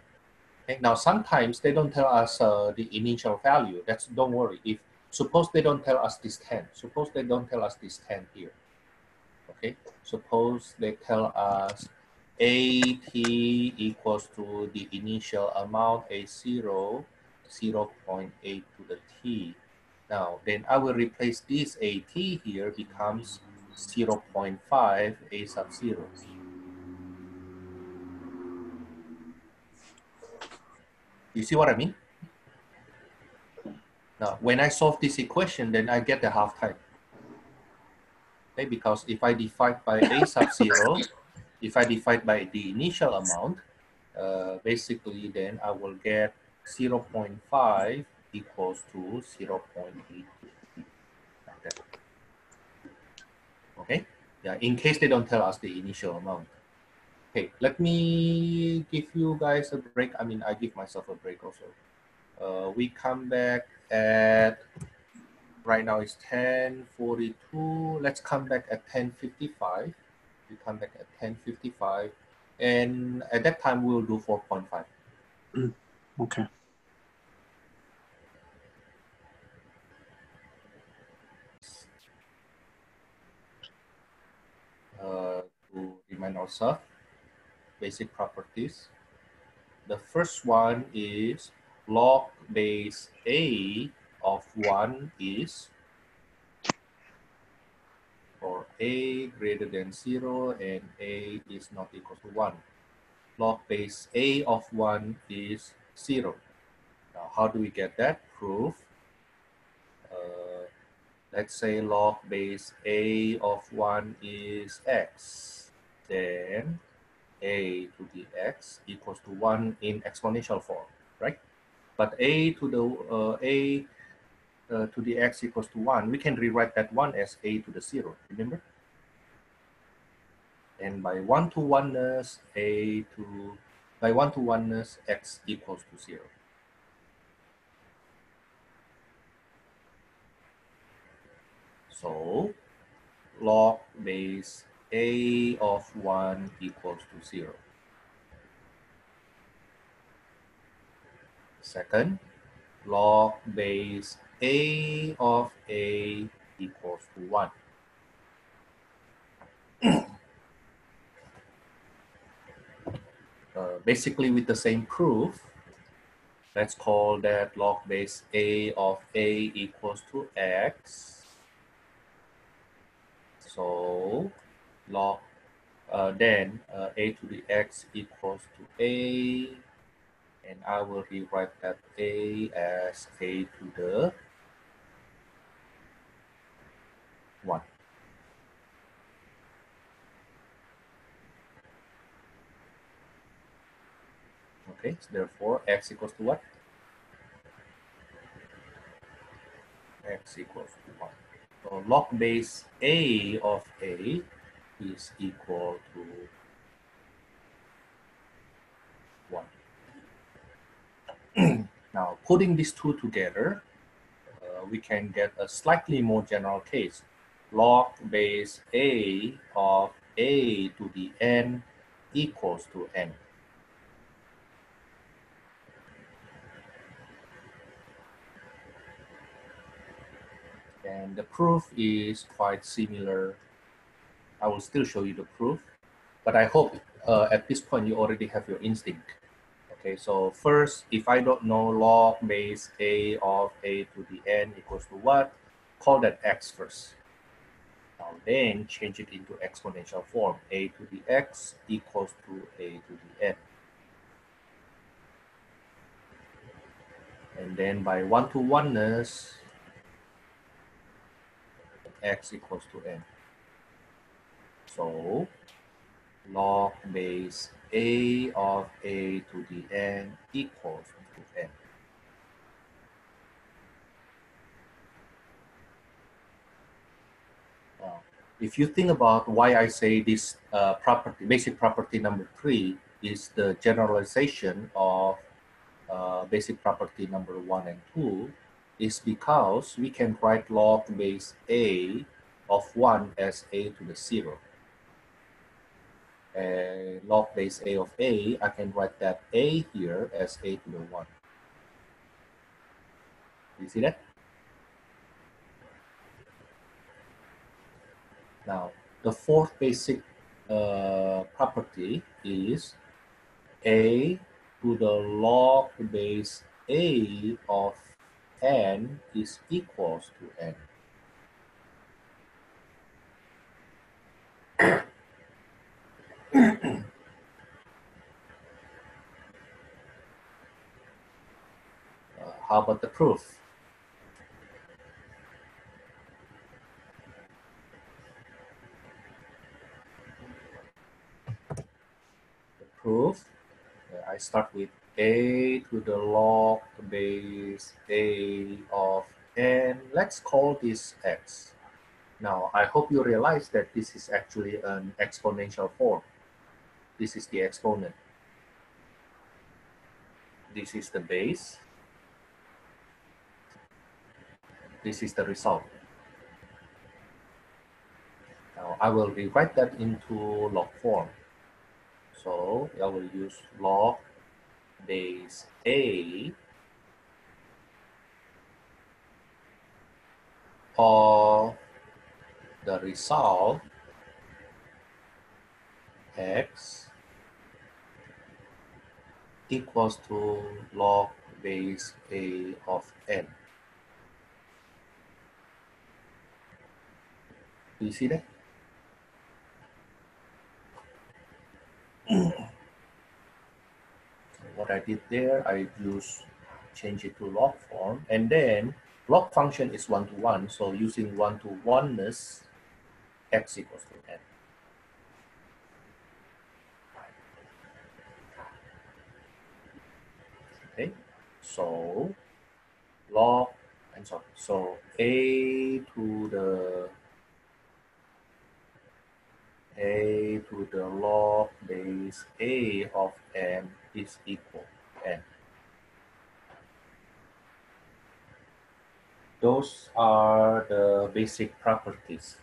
Okay. Now, sometimes they don't tell us the initial value. Don't worry. Suppose they don't tell us this 10. Suppose they don't tell us this 10 here. Okay. Suppose they tell us AT equals to the initial amount A0, 0.8 to the T. Now, then I will replace this AT here becomes 0.5 A sub 0. You see what I mean? Now, when I solve this equation, then I get the half time. Okay, because if I divide by A sub 0, if I divide by the initial amount, basically then I will get 0.5 equals to 0.8. Like that. Okay, yeah, in case they don't tell us the initial amount. Okay, let me give you guys a break. I mean, I give myself a break also. We come back at, right now it's 10:42. Let's come back at 10:55. We come back at 10:55. And at that time, we'll do 4.5. Okay. To remind ourselves, basic properties. The first one is log base A of 1 is for A greater than 0 and A is not equal to 1. Log base A of 1 is 0. Now, how do we get that? Proof. Let's say log base A of 1 is x. Then A to the x equals to 1 in exponential form, right? But A to the x equals to 1, we can rewrite that 1 as A to the 0, remember? And by one-to-oneness, x equals to 0. So log base A of 1 equals to 0. Second, log base A of A equals to 1. Basically with the same proof, let's call that log base A of A equals to x. So log, then a to the x equals to a, and I will rewrite that a as a to the 1. Okay, so therefore x equals to what? X equals to 1. So log base a of a is equal to 1. Now, putting these two together, we can get a slightly more general case. Log base a of a to the n equals to n. And the proof is quite similar. I will still show you the proof, but I hope at this point you already have your instinct. Okay, so first, if I don't know log base a of a to the n equals to what, call that x first. Now then change it into exponential form. A to the x equals to a to the n. And then by one-to-oneness, x equals to n. So log base a of a to the n equals to n. Now, if you think about why I say this property, basic property number 3 is the generalization of basic property number 1 and 2, is because we can write log base a of 1 as a to the 0. And log base a of a, I can write that a here as a to the 1. You see that? Now, the fourth basic property is a to the log base a of n is equals to n. How about the proof? The proof, I start with a to the log base a of n. Let's call this x. Now, I hope you realize that this is actually an exponential form. This is the exponent. This is the base. This is the result. Now, I will rewrite that into log form. So, I will use log base a of the result x equals to log base a of n. Do you see that? What I did there, I change it to log form, and then log function is one-to-one, so using one-to-oneness, x equals to n. Okay, so log, so a to the log base a of n is equal to n. Those are the basic properties.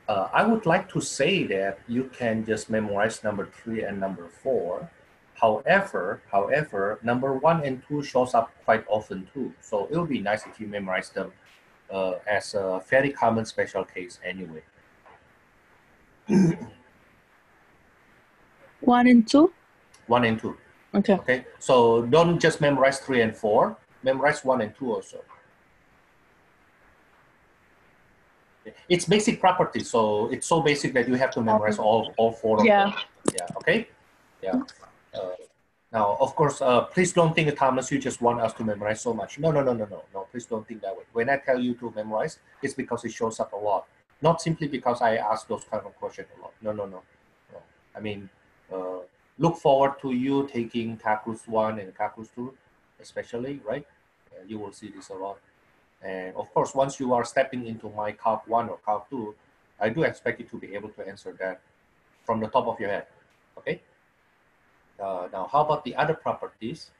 I would like to say that you can just memorize number 3 and number 4. However, number 1 and 2 shows up quite often too. So it would be nice if you memorize them as a very common special case anyway. 1 and 2? 1 and 2. Okay. Okay. So don't just memorize 3 and 4. Memorize 1 and 2 also. It's basic property, so it's so basic that you have to memorize all four of them. Yeah, okay? Yeah. Now, of course, please don't think, Thomas, you just want us to memorize so much. No, please don't think that way. When I tell you to memorize, it's because it shows up a lot. Not simply because I ask those kind of questions a lot. No. I mean, look forward to you taking Calculus 1 and Calculus 2, especially, right? You will see this a lot. And of course, once you are stepping into my Calc 1 or Calc 2, I do expect you to be able to answer that from the top of your head, okay? Now, how about the other properties?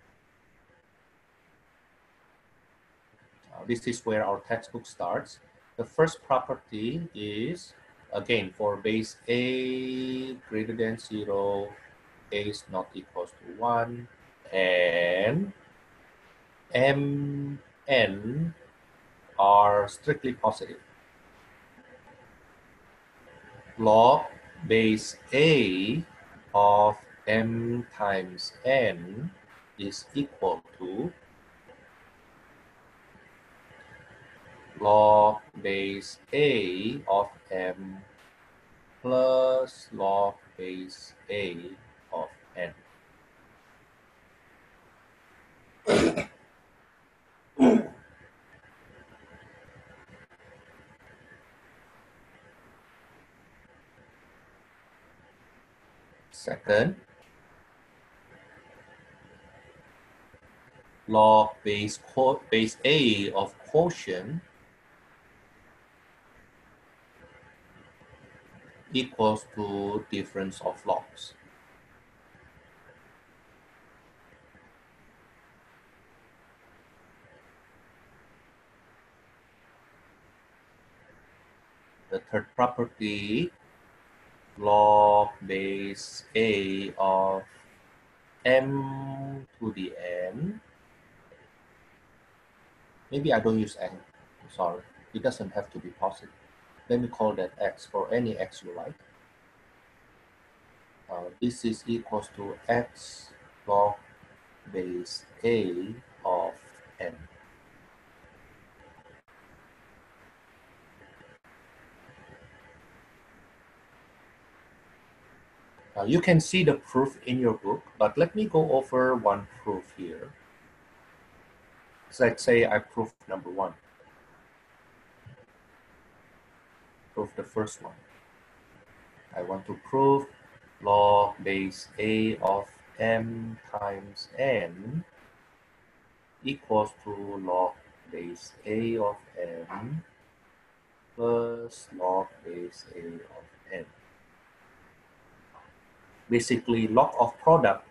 This is where our textbook starts. The first property is, again, for base A greater than 0, A is not equals to 1, and Mn are strictly positive. Log base A of m times n is equal to log base A of m plus log base A of n. Second, log base A of quotient equals to difference of logs. The third property, log base A of m to the n. Maybe I don't use n, I'm sorry. It doesn't have to be positive. Let me call that x for any x you like. This is equals to x log base A of n. You can see the proof in your book, but let me go over one proof here. So let's say I prove number 1. Prove the first one. I want to prove log base A of m times n equals to log base A of m plus log base A of n. Basically, log of product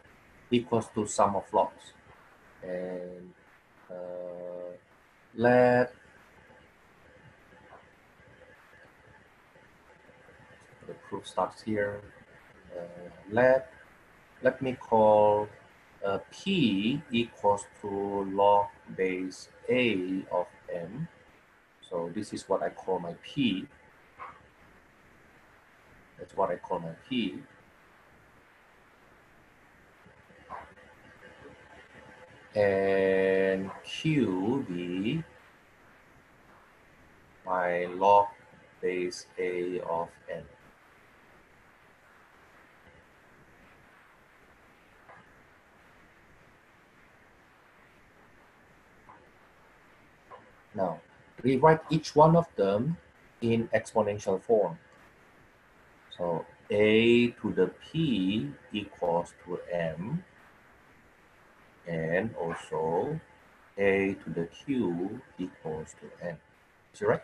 equals to sum of logs. And let the proof starts here. Let me call P equals to log base A of m. So this is what I call my P. That's what I call my P. And Q be my log base A of n. Now, rewrite each one of them in exponential form. So A to the P equals to m, and also A to the Q equals to n. Is it right?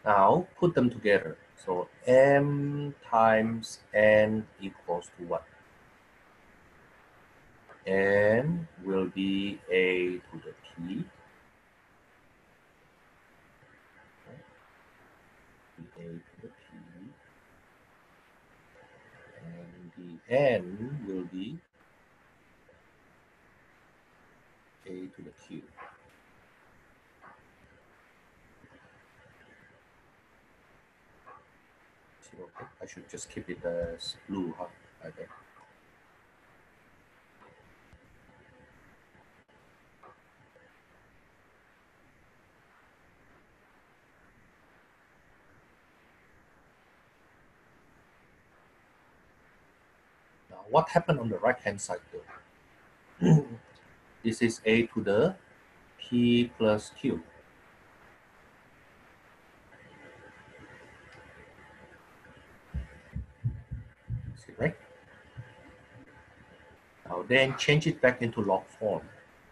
Now put them together. So m times n equals to what? N will be A to the P. A to the P. And the N will be A to the Q. Okay, I should just keep it as blue, huh? Okay. What happened on the right-hand side though? This is a to the p plus q. See, right? Now then change it back into log form.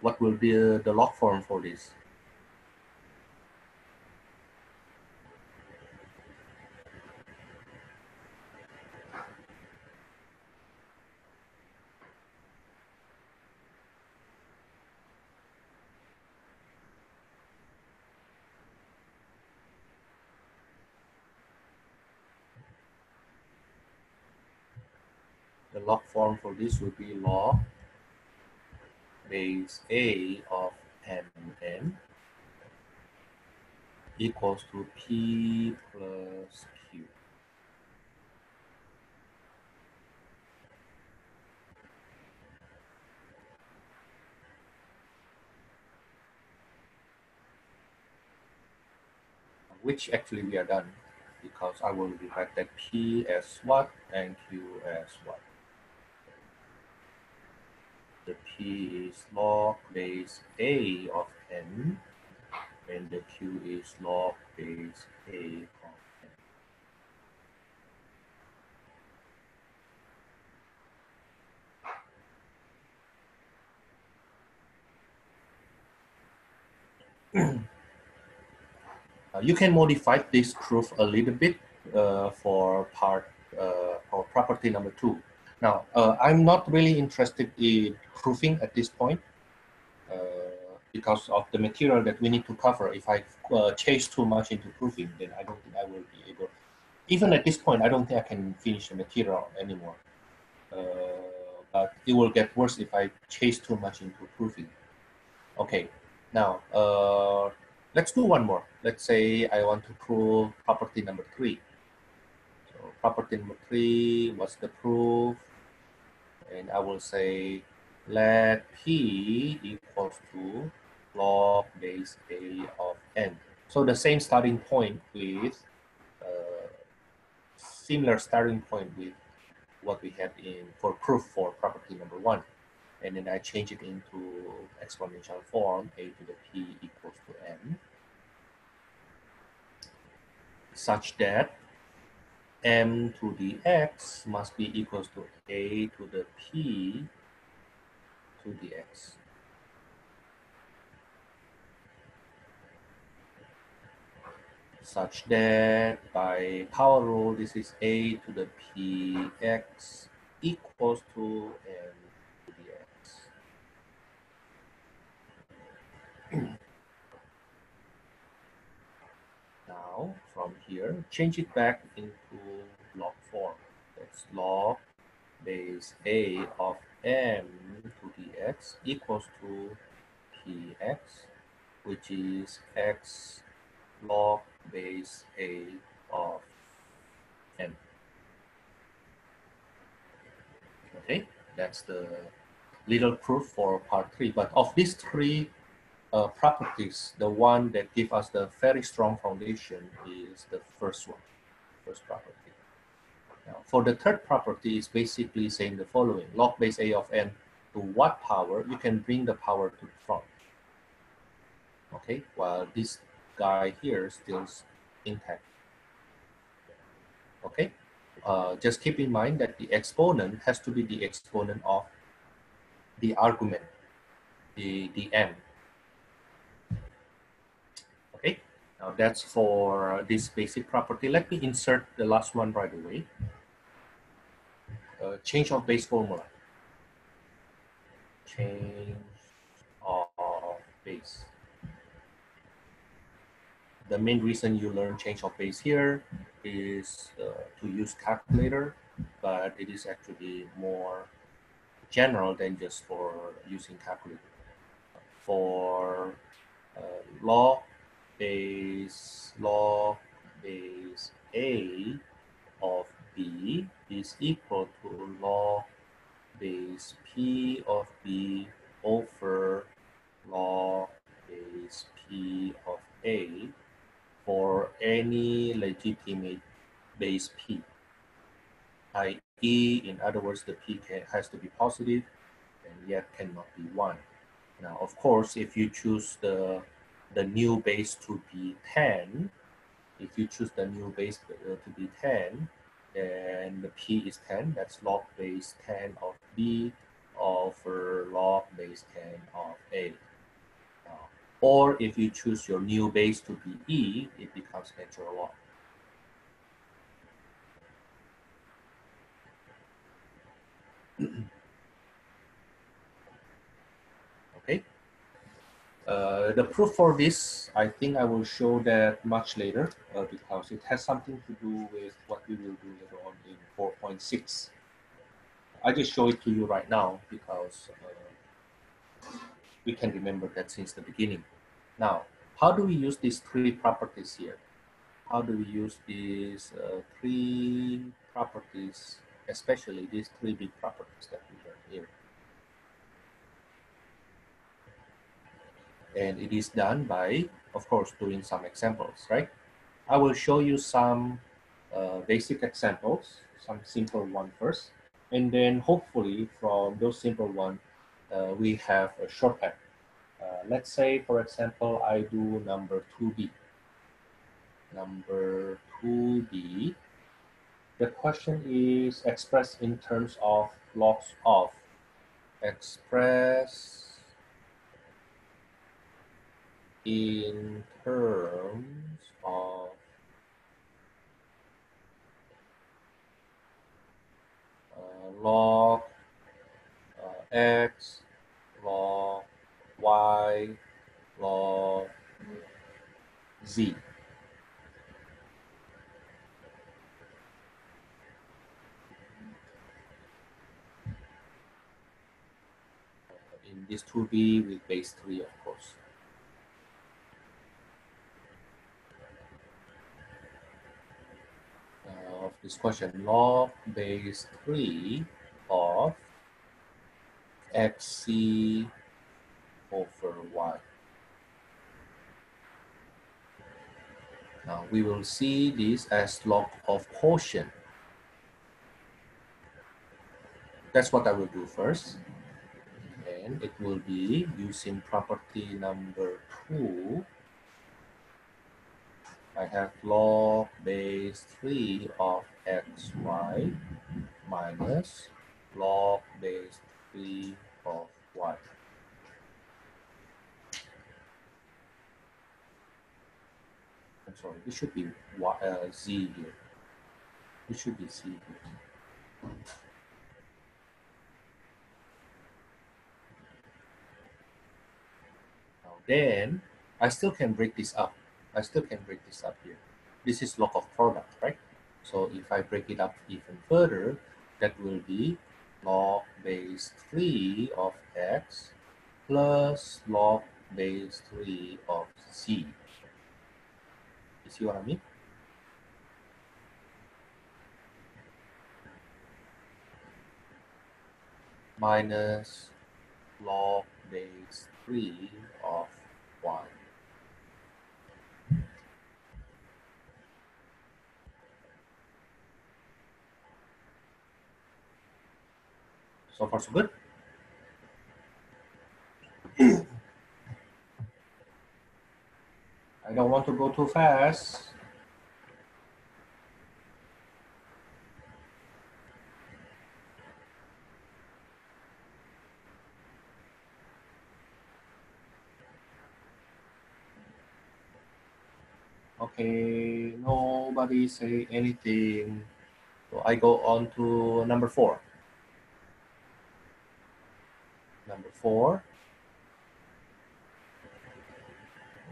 What will be the log form for this? The log form for this will be log base a of mn equals to p plus q. Which actually we are done because I will rewrite that p as what and q as what. The p is log base a of n and the q is log base a of n. You can modify this proof a little bit for property number 2. Now, I'm not really interested in proofing at this point because of the material that we need to cover. If I chase too much into proofing, then I don't think I will be able. Even at this point, I don't think I can finish the material anymore. But it will get worse if I chase too much into proofing. Okay, now let's do one more. Let's say I want to prove property number 3. So property number 3, what's the proof? And I will say let p equals to log base a of n. So the same starting point with similar starting point with what we had in for proof for property number 1. And then I change it into exponential form, a to the p equals to n, such that m to the x must be equals to a to the p to the x. Such that by power rule, this is a to the px equals to m to the x. Now, from here, change it back into log form. That's log base a of m to the x equals to px, which is x log base a of n. Okay, that's the little proof for part 3. But of these 3 properties, the one that give us the very strong foundation is the first one, first property. Now, for the third property, is basically saying the following: log base a of n to what power? You can bring the power to the front. Okay, while this guy here still intact. Okay, just keep in mind that the exponent has to be the exponent of the argument, the m. Okay, now that's for this basic property. Let me insert the last one right away. Change of base formula. Change of base. The main reason you learn change of base here is to use calculator, but it is actually more general than just for using calculator. For log base a of b is equal to log base p of b over log base p of a for any legitimate base p, i.e. E. In other words, the P has to be positive and yet cannot be 1. Now, of course, if you choose the new base to be 10, if you choose the new base to be 10, then the P is 10, that's log base 10 of B over log base 10 of A. Or if you choose your new base to be E, it becomes natural log. Okay. The proof for this, I think I will show that much later because it has something to do with what we will do later on in 4.6. I just show it to you right now because we can remember that since the beginning. Now, how do we use these 3 properties here? How do we use these 3 properties, especially these 3 big properties that we learned here? And it is done by, of course, doing some examples, right? I will show you some basic examples, some simple one first, and then hopefully from those simple one, we have a shortcut. Let's say, for example, I do number 2b. Number 2b, the question is expressed in terms of logs of. Express in terms of log x, log y, log z. In this 2b with base 3, of course. Of this question, log base 3 of xc over y. Now we will see this as log of quotient. That's what I will do first. And it will be using property number 2. I have log base 3 of xy minus log base 3 of y. I'm sorry, this should be z here. This should be z here. Now then, I still can break this up. I still can break this up here. This is log of product, right? So if I break it up even further, that will be log base 3 of x plus log base 3 of z. You see what I mean? Minus log base 3 of y. So far so good. I don't want to go too fast. Okay, nobody say anything. So I go on to number 4. Number 4,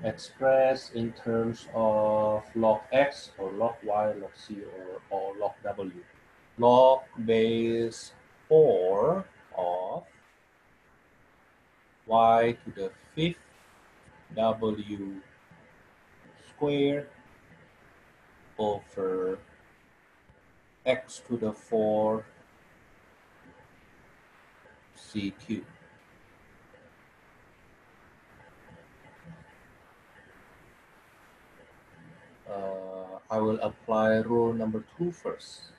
express in terms of log x or log y, log c, or log w. Log base 4 of y to the 5th w squared over x to the 4 c cubed. I will apply rule number 2 first.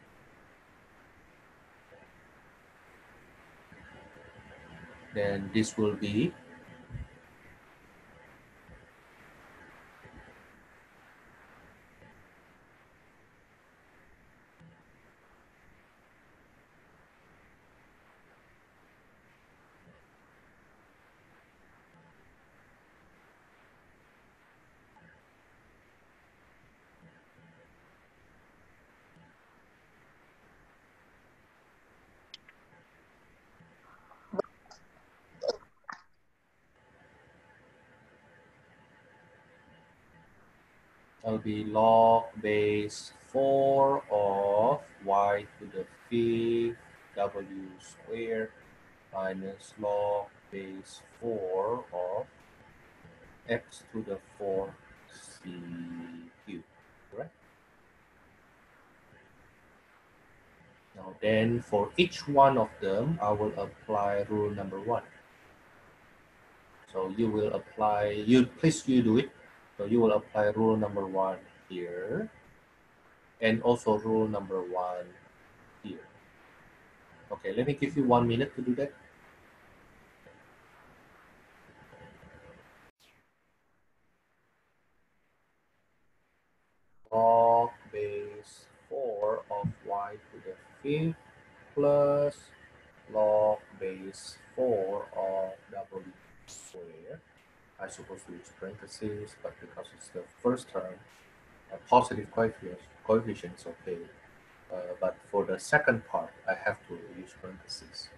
then this will be will be log base 4 of y to the 5th w squared minus log base 4 of x to the 4th c cubed, correct? Now then for each one of them, I will apply rule number 1. So you will apply, please do it. So you will apply rule number 1 here, and also rule number 1 here. Okay, let me give you 1 minute to do that. Log base 4 of y to the 5th plus log base 4 of w squared. I suppose to use parentheses, but because it's the first term, a positive coefficient is okay. But for the second part, I have to use parentheses.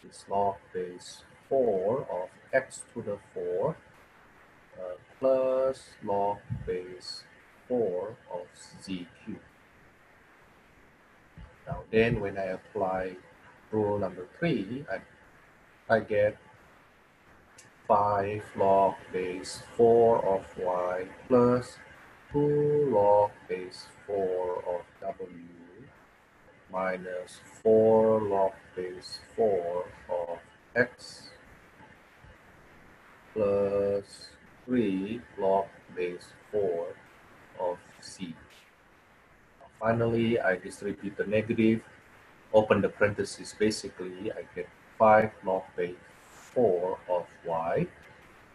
It's log base 4 of x to the 4th plus log base 4 of z cubed. Now then when I apply rule number 3, I get 5 log base 4 of y plus 2 log base 4 of w minus 4 log base 4 of x plus 3 log base 4 of c. Finally, I distribute the negative, open the parentheses. Basically, I get 5 log base 4 of y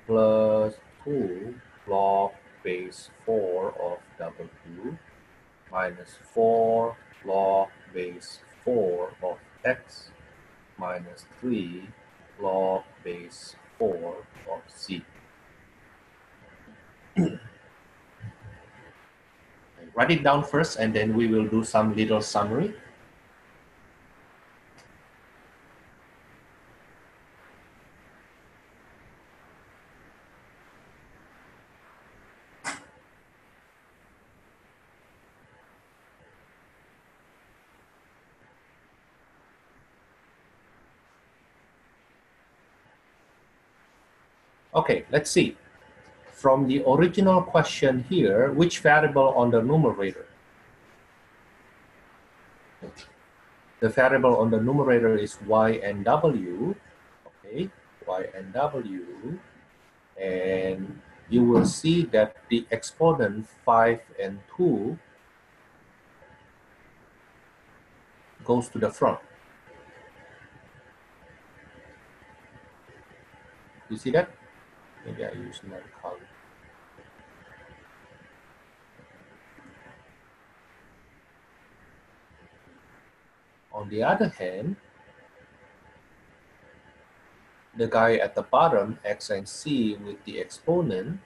plus 2 log base 4 of w minus 4 log base 4 of x minus 3 log base 4 of c. Write it down first, and then we will do some little summary. Okay, let's see. From the original question here, which variable on the numerator? The variable on the numerator is y and w, okay, y and w, and you will see that the exponent 5 and 2 goes to the front. You see that? Maybe I use another color. On the other hand, the guy at the bottom, x and c, with the exponent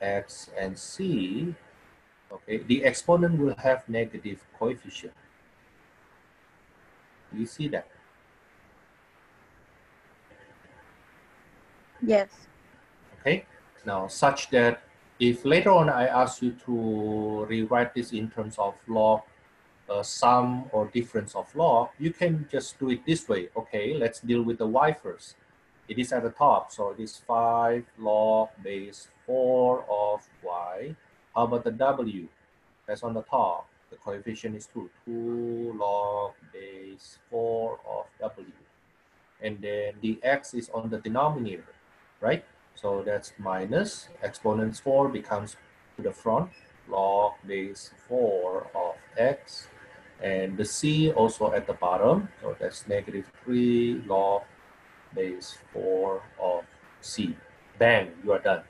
x and c, okay, the exponent will have negative coefficient. You see that? Yes. Okay, now such that if later on I ask you to rewrite this in terms of log, sum or difference of log, you can just do it this way. Okay, let's deal with the y first. It is at the top, so it is 5 log base 4 of y. How about the w? That's on the top. The coefficient is 2. 2 log base 4 of w. And then the x is on the denominator, right? So that's minus, exponents 4 becomes to the front, log base 4 of x. And the c also at the bottom, so that's negative 3 log base 4 of C. Bang, you are done.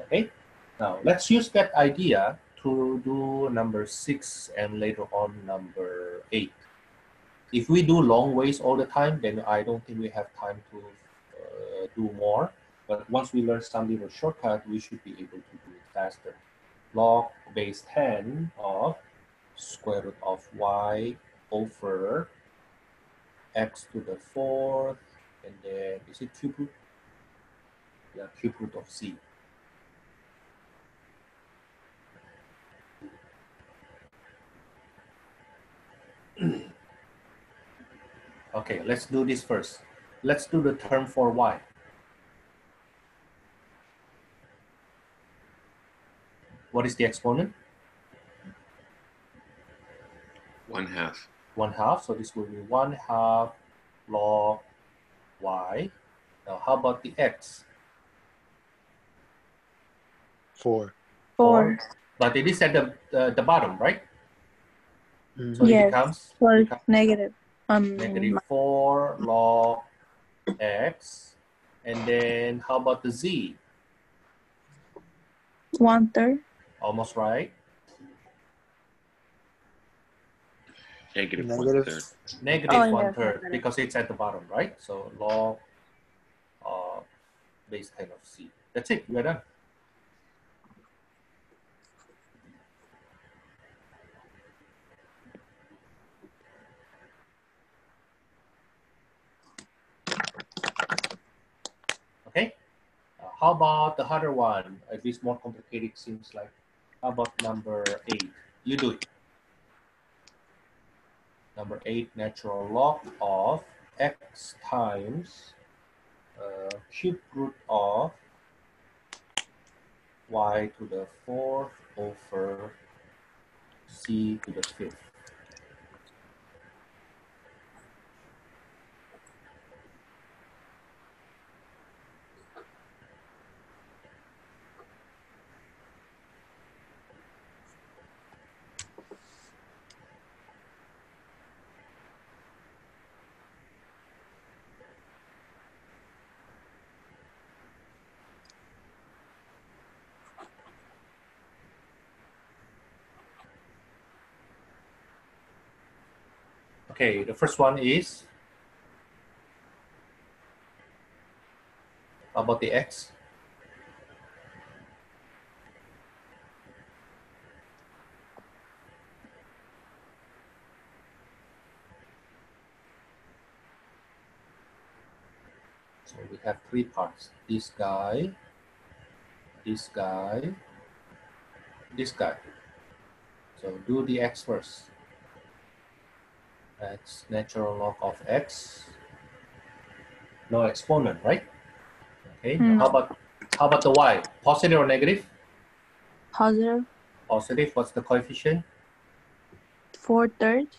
Okay, now let's use that idea to do number 6 and later on number 8. If we do long ways all the time, then I don't think we have time to do more. But once we learn some little shortcut, we should be able to do it faster. Log base 10 of square root of y over x to the 4th, and then is it cube root? Yeah, cube root of c. Okay, let's do this first. Let's do the term for y. What is the exponent? 1/2. 1/2, so this will be 1/2 log y. Now, how about the x? 4. 4. But it is at the bottom, right? Mm. So it Yes. becomes, Well, negative. negative 4 log x. And then how about the z? 1/3. Almost right. Negative Negative. 1/3. Negative Oh, yeah, 1/3 yeah. because it's at the bottom, right? So log base 10 of c. That's it. We're done. Okay. How about the other one? At least more complicated, seems like. How about number 8? You do it. Number 8, natural log of x times cube root of y to the 4th over c to the 5th. Okay, the first one is about the x. So we have 3 parts. This guy, this guy, this guy. So do the x first. X natural log of x. No exponent, right? Okay. Now how about the y? Positive or negative? Positive. Positive. What's the coefficient? 4/3.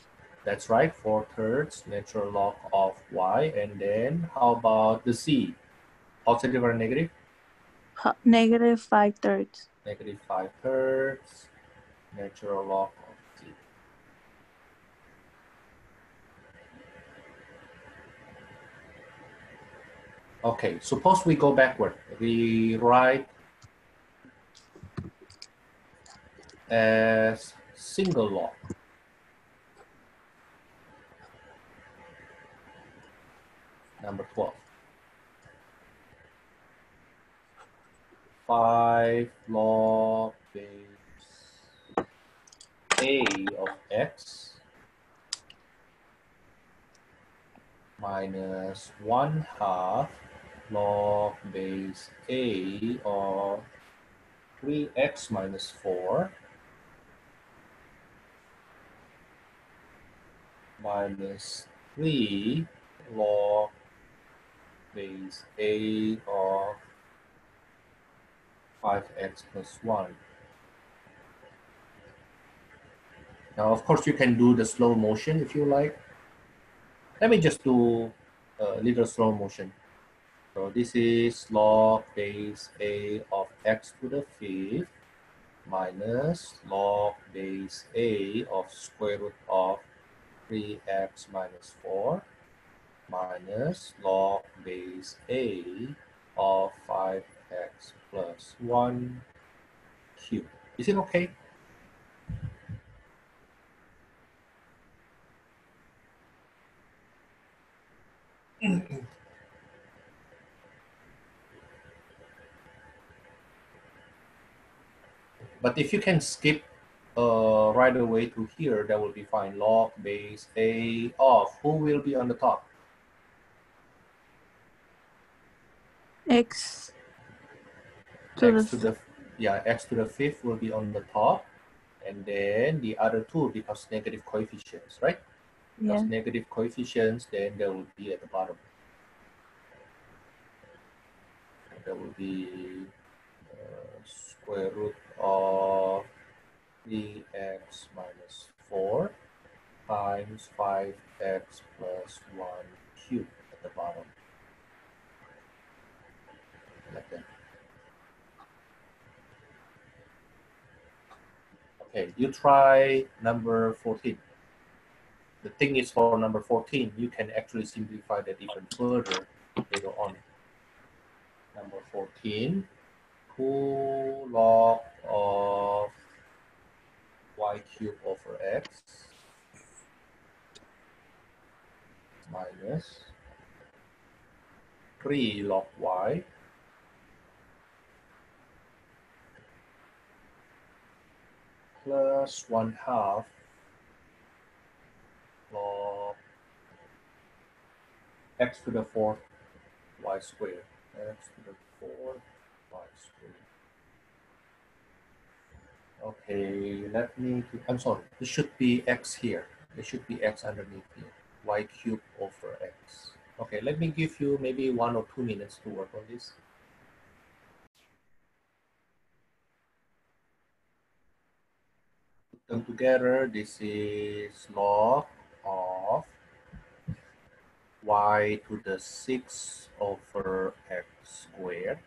That's right. 4/3 natural log of y. And then how about the c? Positive or negative? Negative 5/3. Negative 5/3 natural log of c. Okay, suppose we go backward. We write as single log. Number 12. 5 log base a of x minus 1/2 log base a of 3x minus 4 minus 3 log base a of 5x plus 1. Now, of course, you can do the slow motion if you like. Let me just do a little slow motion. So this is log base a of x to the 5th minus log base A of square root of 3x minus 4 minus log base A of 5x plus 1 cubed. Is it okay? But if you can skip right away to here, that will be fine. Log base A of, who will be on the top? X to X to the the, yeah, x to the fifth will be on the top. And then the other two, because negative coefficients, right? Because yeah. negative coefficients, then there will be at the bottom. There will be square root of 3x minus 4 times 5x plus 1 cubed at the bottom. Like that. Okay, you try number 14. The thing is, for number 14, you can actually simplify that even further later on. Number 14, 2 log of y cubed over x minus 3 log y plus 1/2 log x to the 4th y squared. X to the 4th y squared. Okay, let me, I'm sorry, it should be x here. There should be x underneath here. Y cubed over x. Okay, let me give you maybe 1 or 2 minutes to work on this. Put them together. This is log of y to the 6 over x squared.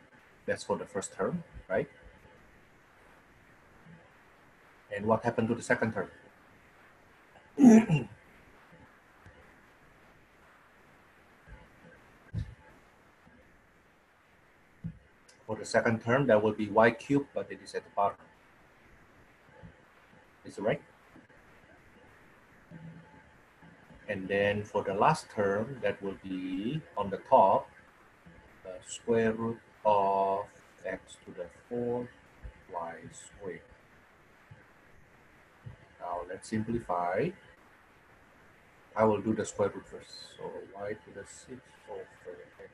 That's for the first term, right? And what happened to the second term? For the second term, that will be y cubed, but it is at the bottom. Is it right? And then for the last term, that will be on the top, square root of x to the 4th y squared. Now let's simplify. I will do the square root first. So y to the 6th over x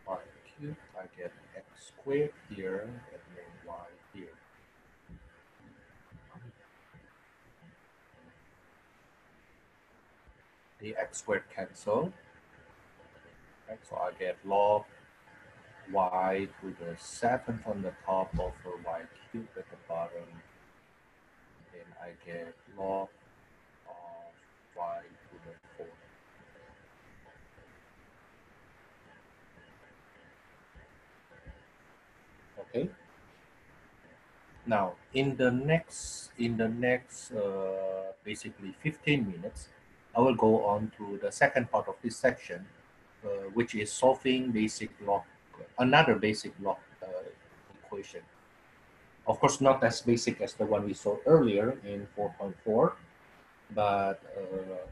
y cubed. I get x squared here and then y here. The x squared cancel. Right, so I get log y to the 7th on the top over y cubed at the bottom. Then I get log of y to the 4th. Okay. Now in the next basically 15 minutes, I will go on to the second part of this section, which is solving another basic log equation. Of course, not as basic as the one we saw earlier in 4.4, but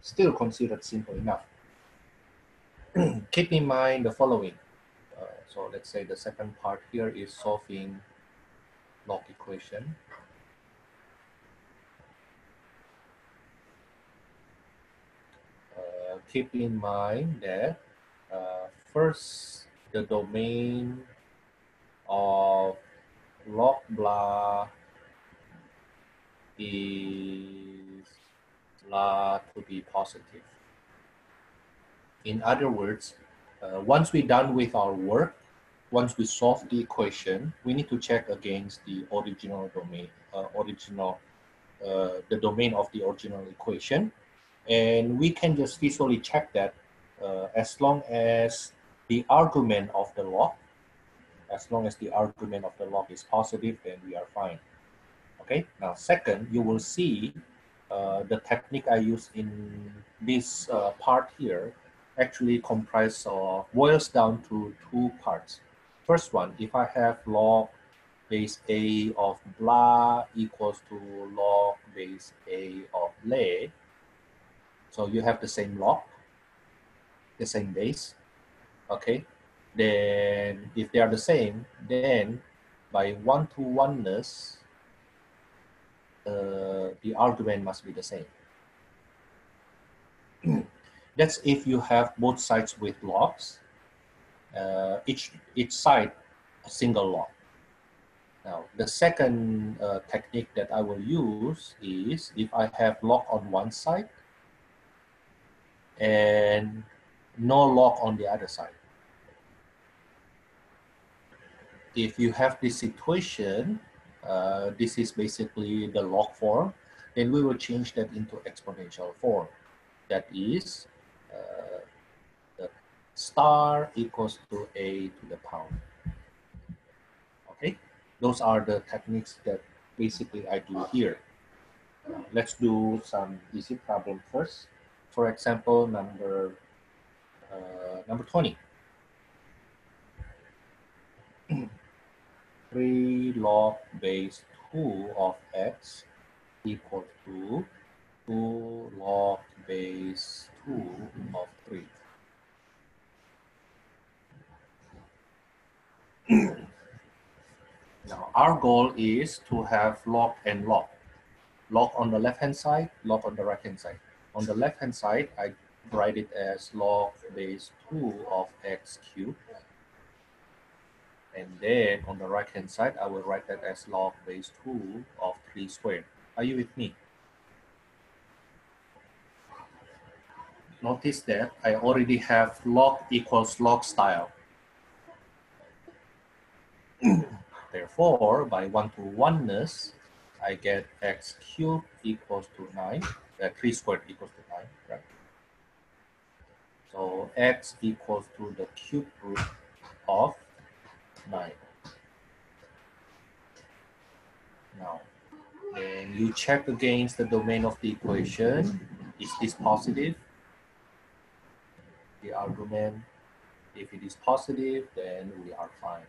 still considered simple enough. Keep in mind the following. So let's say the second part here is solving log equation. Keep in mind that first, the domain of log blah is blah to be positive. In other words, once we're done with our work, once we solve the equation, we need to check against the original domain, the domain of the original equation. And we can just visually check that as long as the argument of the log As long as the argument of the log is positive, then we are fine. Okay, now second, you will see the technique I use in this part here actually boils down to two parts. First one, if I have log base A of blah equals to log base A of lay, so you have the same log, the same base, okay? Then if they are the same, then by one-to-oneness, the argument must be the same. That's if you have both sides with logs, each side a single log. Now, the second technique that I will use is if I have log on one side and no log on the other side. If you have this situation, this is basically the log form, then we will change that into exponential form. That is, the star equals to a to the pound. Okay, those are the techniques that basically I do here. Let's do some easy problem first. For example, number 20. 3 log base 2 of x equals to 2 log base 2 of 3. Now, our goal is to have log and log. Log on the left-hand side, log on the right-hand side. On the left-hand side, I write it as log base 2 of x cubed. And then on the right-hand side, I will write that as log base 2 of 3 squared. Are you with me? Notice that I already have log equals log style. Therefore, by one-to-oneness, I get x cubed equals to 9. 3 squared equals to 9, right? So x equals to the cube root of 9. Now, then you check against the domain of the equation. Is this positive? The argument, if it is positive, then we are fine.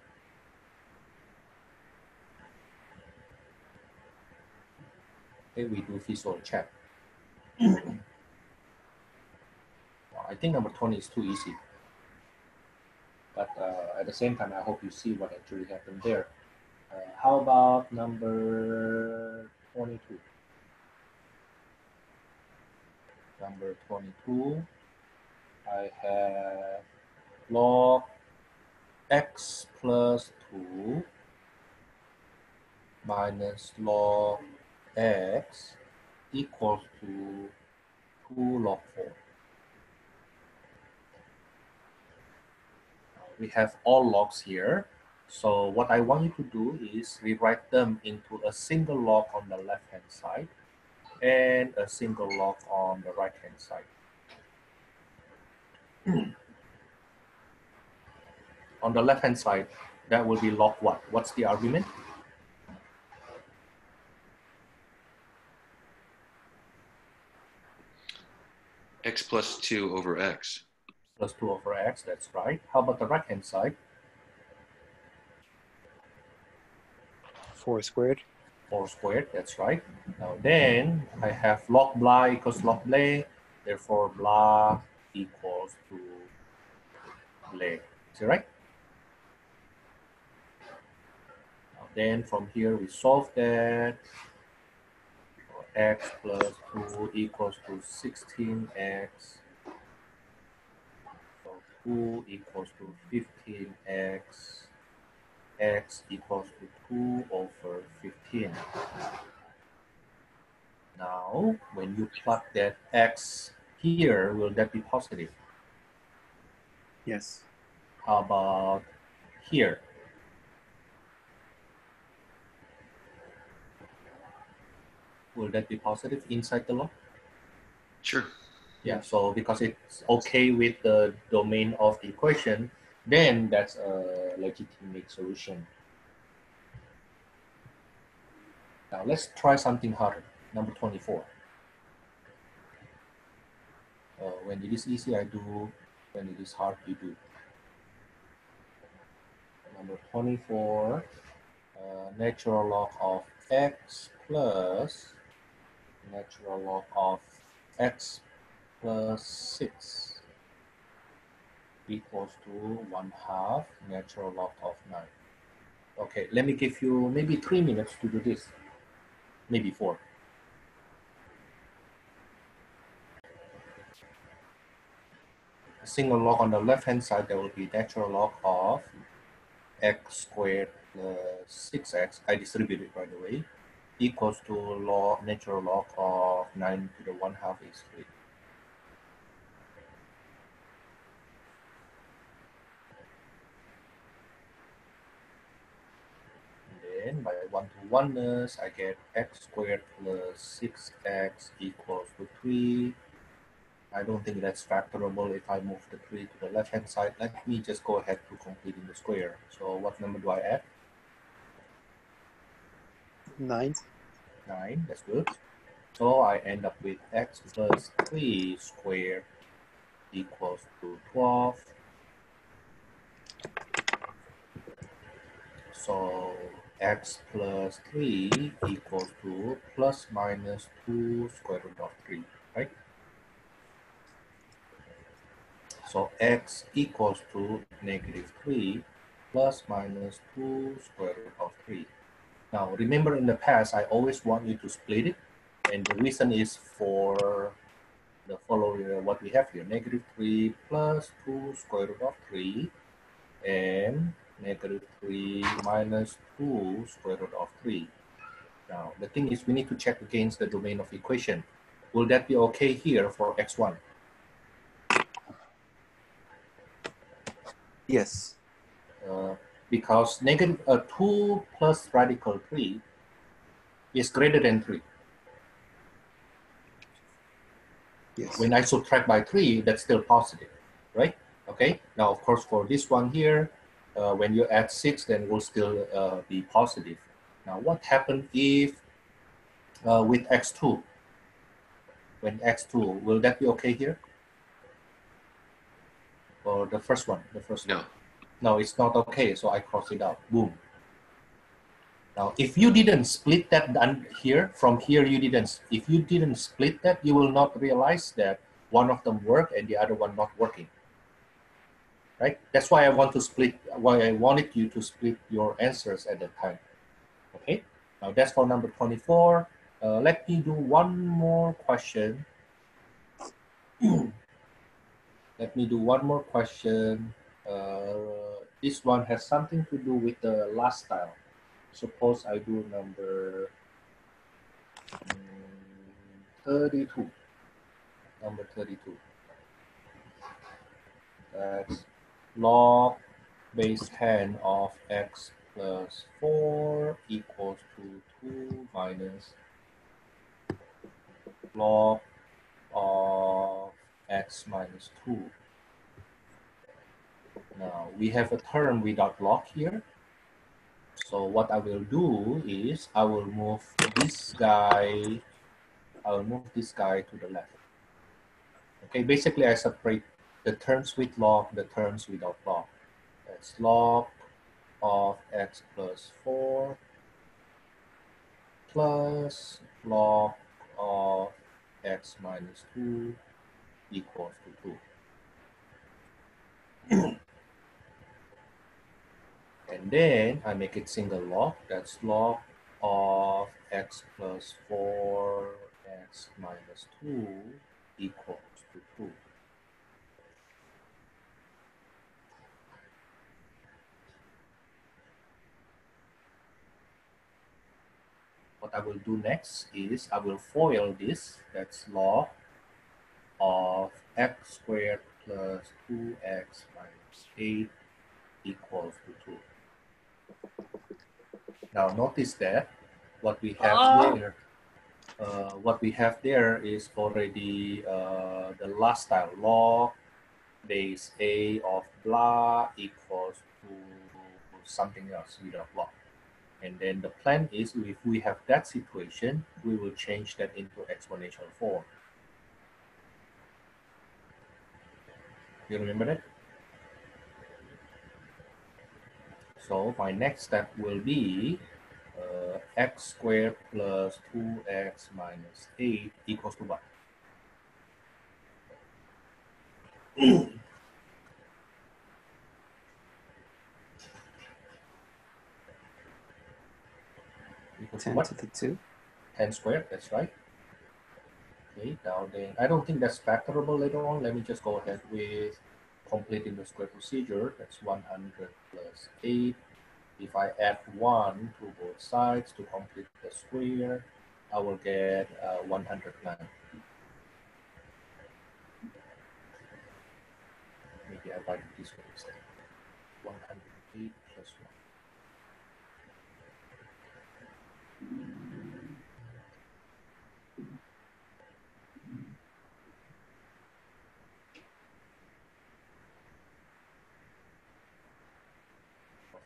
Okay, we do visual check. I think number 20 is too easy. But at the same time, I hope you see what actually happened there. How about number 22? Number 22, I have log x plus 2 minus log x equals to 2 log 4. We have all logs here. So what I want you to do is rewrite them into a single log on the left-hand side and a single log on the right-hand side. On the left-hand side, that will be log what? What's the argument? X plus 2 over x. Plus 2 over x, that's right. How about the right-hand side? 4 squared. 4 squared, that's right. Now then, I have log blah equals log lay, therefore blah equals to lay. Is that right? Now then, from here we solve that. X plus 2 equals to 16x. So 2 equals to 15x. X equals to 2 over 15. Now, when you plug that x here, will that be positive? Yes. How about here? Will that be positive inside the log? Sure. Yeah, so because it's okay with the domain of the equation, then that's a legitimate solution. Now let's try something harder. Number 24. When it is easy, I do. When it is hard, you do. Number 24, natural log of x plus natural log of x plus 6 equals to 1/2 natural log of 9. Okay, let me give you maybe 3 minutes to do this, maybe 4. A single log on the left-hand side, there will be natural log of x squared plus 6x, I distribute it by the way, equals to natural log of 9 to the 1/2 is 3. And then by 1-to-1ness, I get x squared plus 6x equals to 3. I don't think that's factorable if I move the 3 to the left-hand side. Let me just go ahead to completing the square. So what number do I add? 9. 9, that's good. So I end up with x plus 3 squared equals to 12. So x plus 3 equals to plus minus 2 square root of 3, right? So x equals to -3 plus minus 2 square root of 3. Now remember in the past, I always want you to split it. And the reason is for the following, what we have here, -3 plus 2 square root of 3 and -3 minus 2 square root of 3. Now, the thing is we need to check against the domain of equation. Will that be okay here for x1? Yes. Because -2 plus radical 3 is greater than 3. Yes. When I subtract by 3, that's still positive, right? Okay. Now, of course, for this one here, when you add 6, then will still be positive. Now, what happened if with x2? When x2, will that be okay here? Or the first one? The first No. one? No, it's not okay. So I cross it out. Boom. Now, if you didn't split that down here, from here you didn't. If you didn't split that, you will not realize that one of them worked and the other one not working. Right? That's why I want to split. Why I wanted you to split your answers at that time. Okay. Now that's for number 24. Let me do one more question. Let me do one more question. This one has something to do with the last style. Suppose I do number 32. Number 32. That's log base 10 of x plus 4 equals to 2 minus log of x minus 2. Now we have a term without log here. So what I will do is I will move this guy. I will move this guy to the left. Okay, basically I separate the terms with log, the terms without log. That's log of x plus 4 plus log of x minus 2 equals to 2. And then I make it single log. That's log of x plus 4 x minus 2 equals to 2. What I will do next is I will FOIL this. That's log of x squared plus 2x minus 8 equals to 2. Now notice that what we have there is already the last style, log base A of blah equals to something else without blah. And then the plan is if we have that situation, we will change that into exponential form. You remember that? So my next step will be x squared plus 2x minus 8 equals to what? Equals to 10 what? to the 2. 10 squared, that's right. Okay, now then, I don't think that's factorable later on. Let me just go ahead with completing the square procedure. That's 100 plus 8. If I add 1 to both sides to complete the square, I will get 109. Maybe I write it this way instead. 108 plus 1.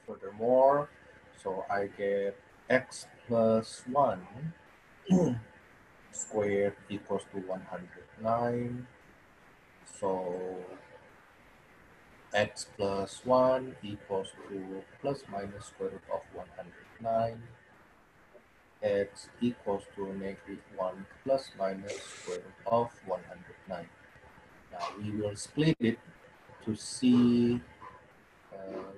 Furthermore, so I get x plus 1 squared equals to 109. So x plus 1 equals to plus minus square root of 109. X equals to negative 1 plus minus square root of 109. Now we will split it to see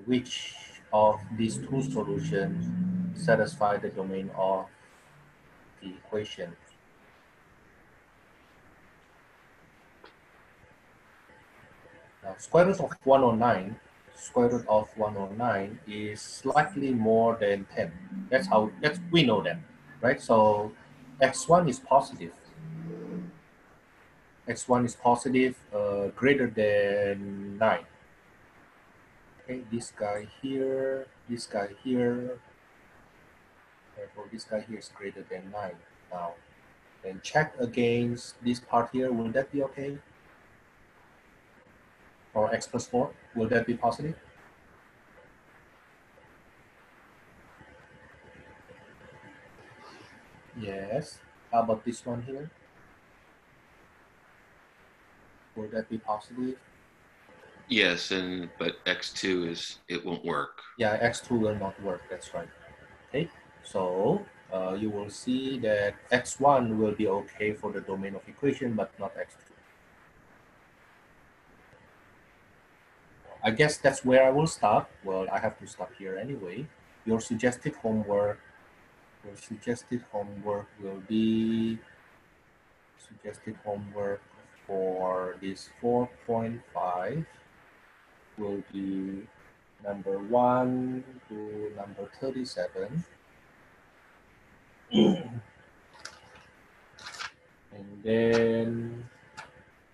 which of these two solutions satisfy the domain of the equation. Now, square root of 109 is slightly more than 10. We know that, right? So x1 is positive. X1 is positive, greater than 9. Okay, this guy here, therefore this guy here is greater than 9. Now, then check against this part here, will that be okay? Or x plus 4, will that be positive? Yes. How about this one here? Will that be positive? Yes, but x2 it won't work. Yeah, x2 will not work, that's right. Okay, so you will see that x1 will be okay for the domain of equation, but not x2. I guess that's where I will stop. Well, I have to stop here anyway. Your suggested homework will be for this 4.5 will be number 1 to number 37. And then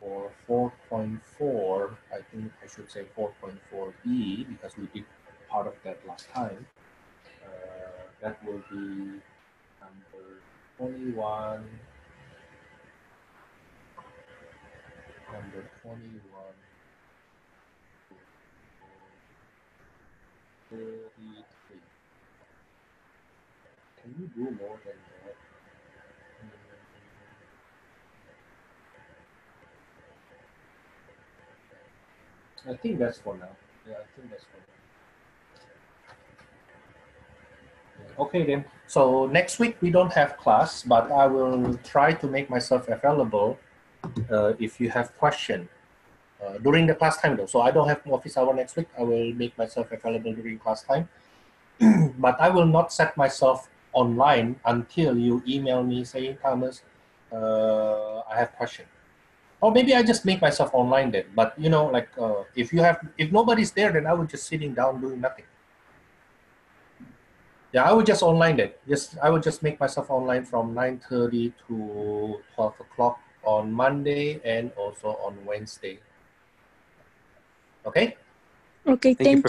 for 4.4, I think I should say 4.4b because we did part of that last time. That will be number 21, number 21, 33. Can you do more than that? I think that's for now. Yeah, I think that's for now. Okay then. So next week we don't have class, but I will try to make myself available if you have question during the class time though. So I don't have office hour next week. I will make myself available during class time. But I will not set myself online until you email me saying, Thomas, I have question. Or maybe I just make myself online then. But you know, like if nobody's there, then I would just sitting down doing nothing. Yeah, I would just online then. I would just make myself online from 9:30 to 12 o'clock on Monday and also on Wednesday. Okay? Okay, Thank you, thank you.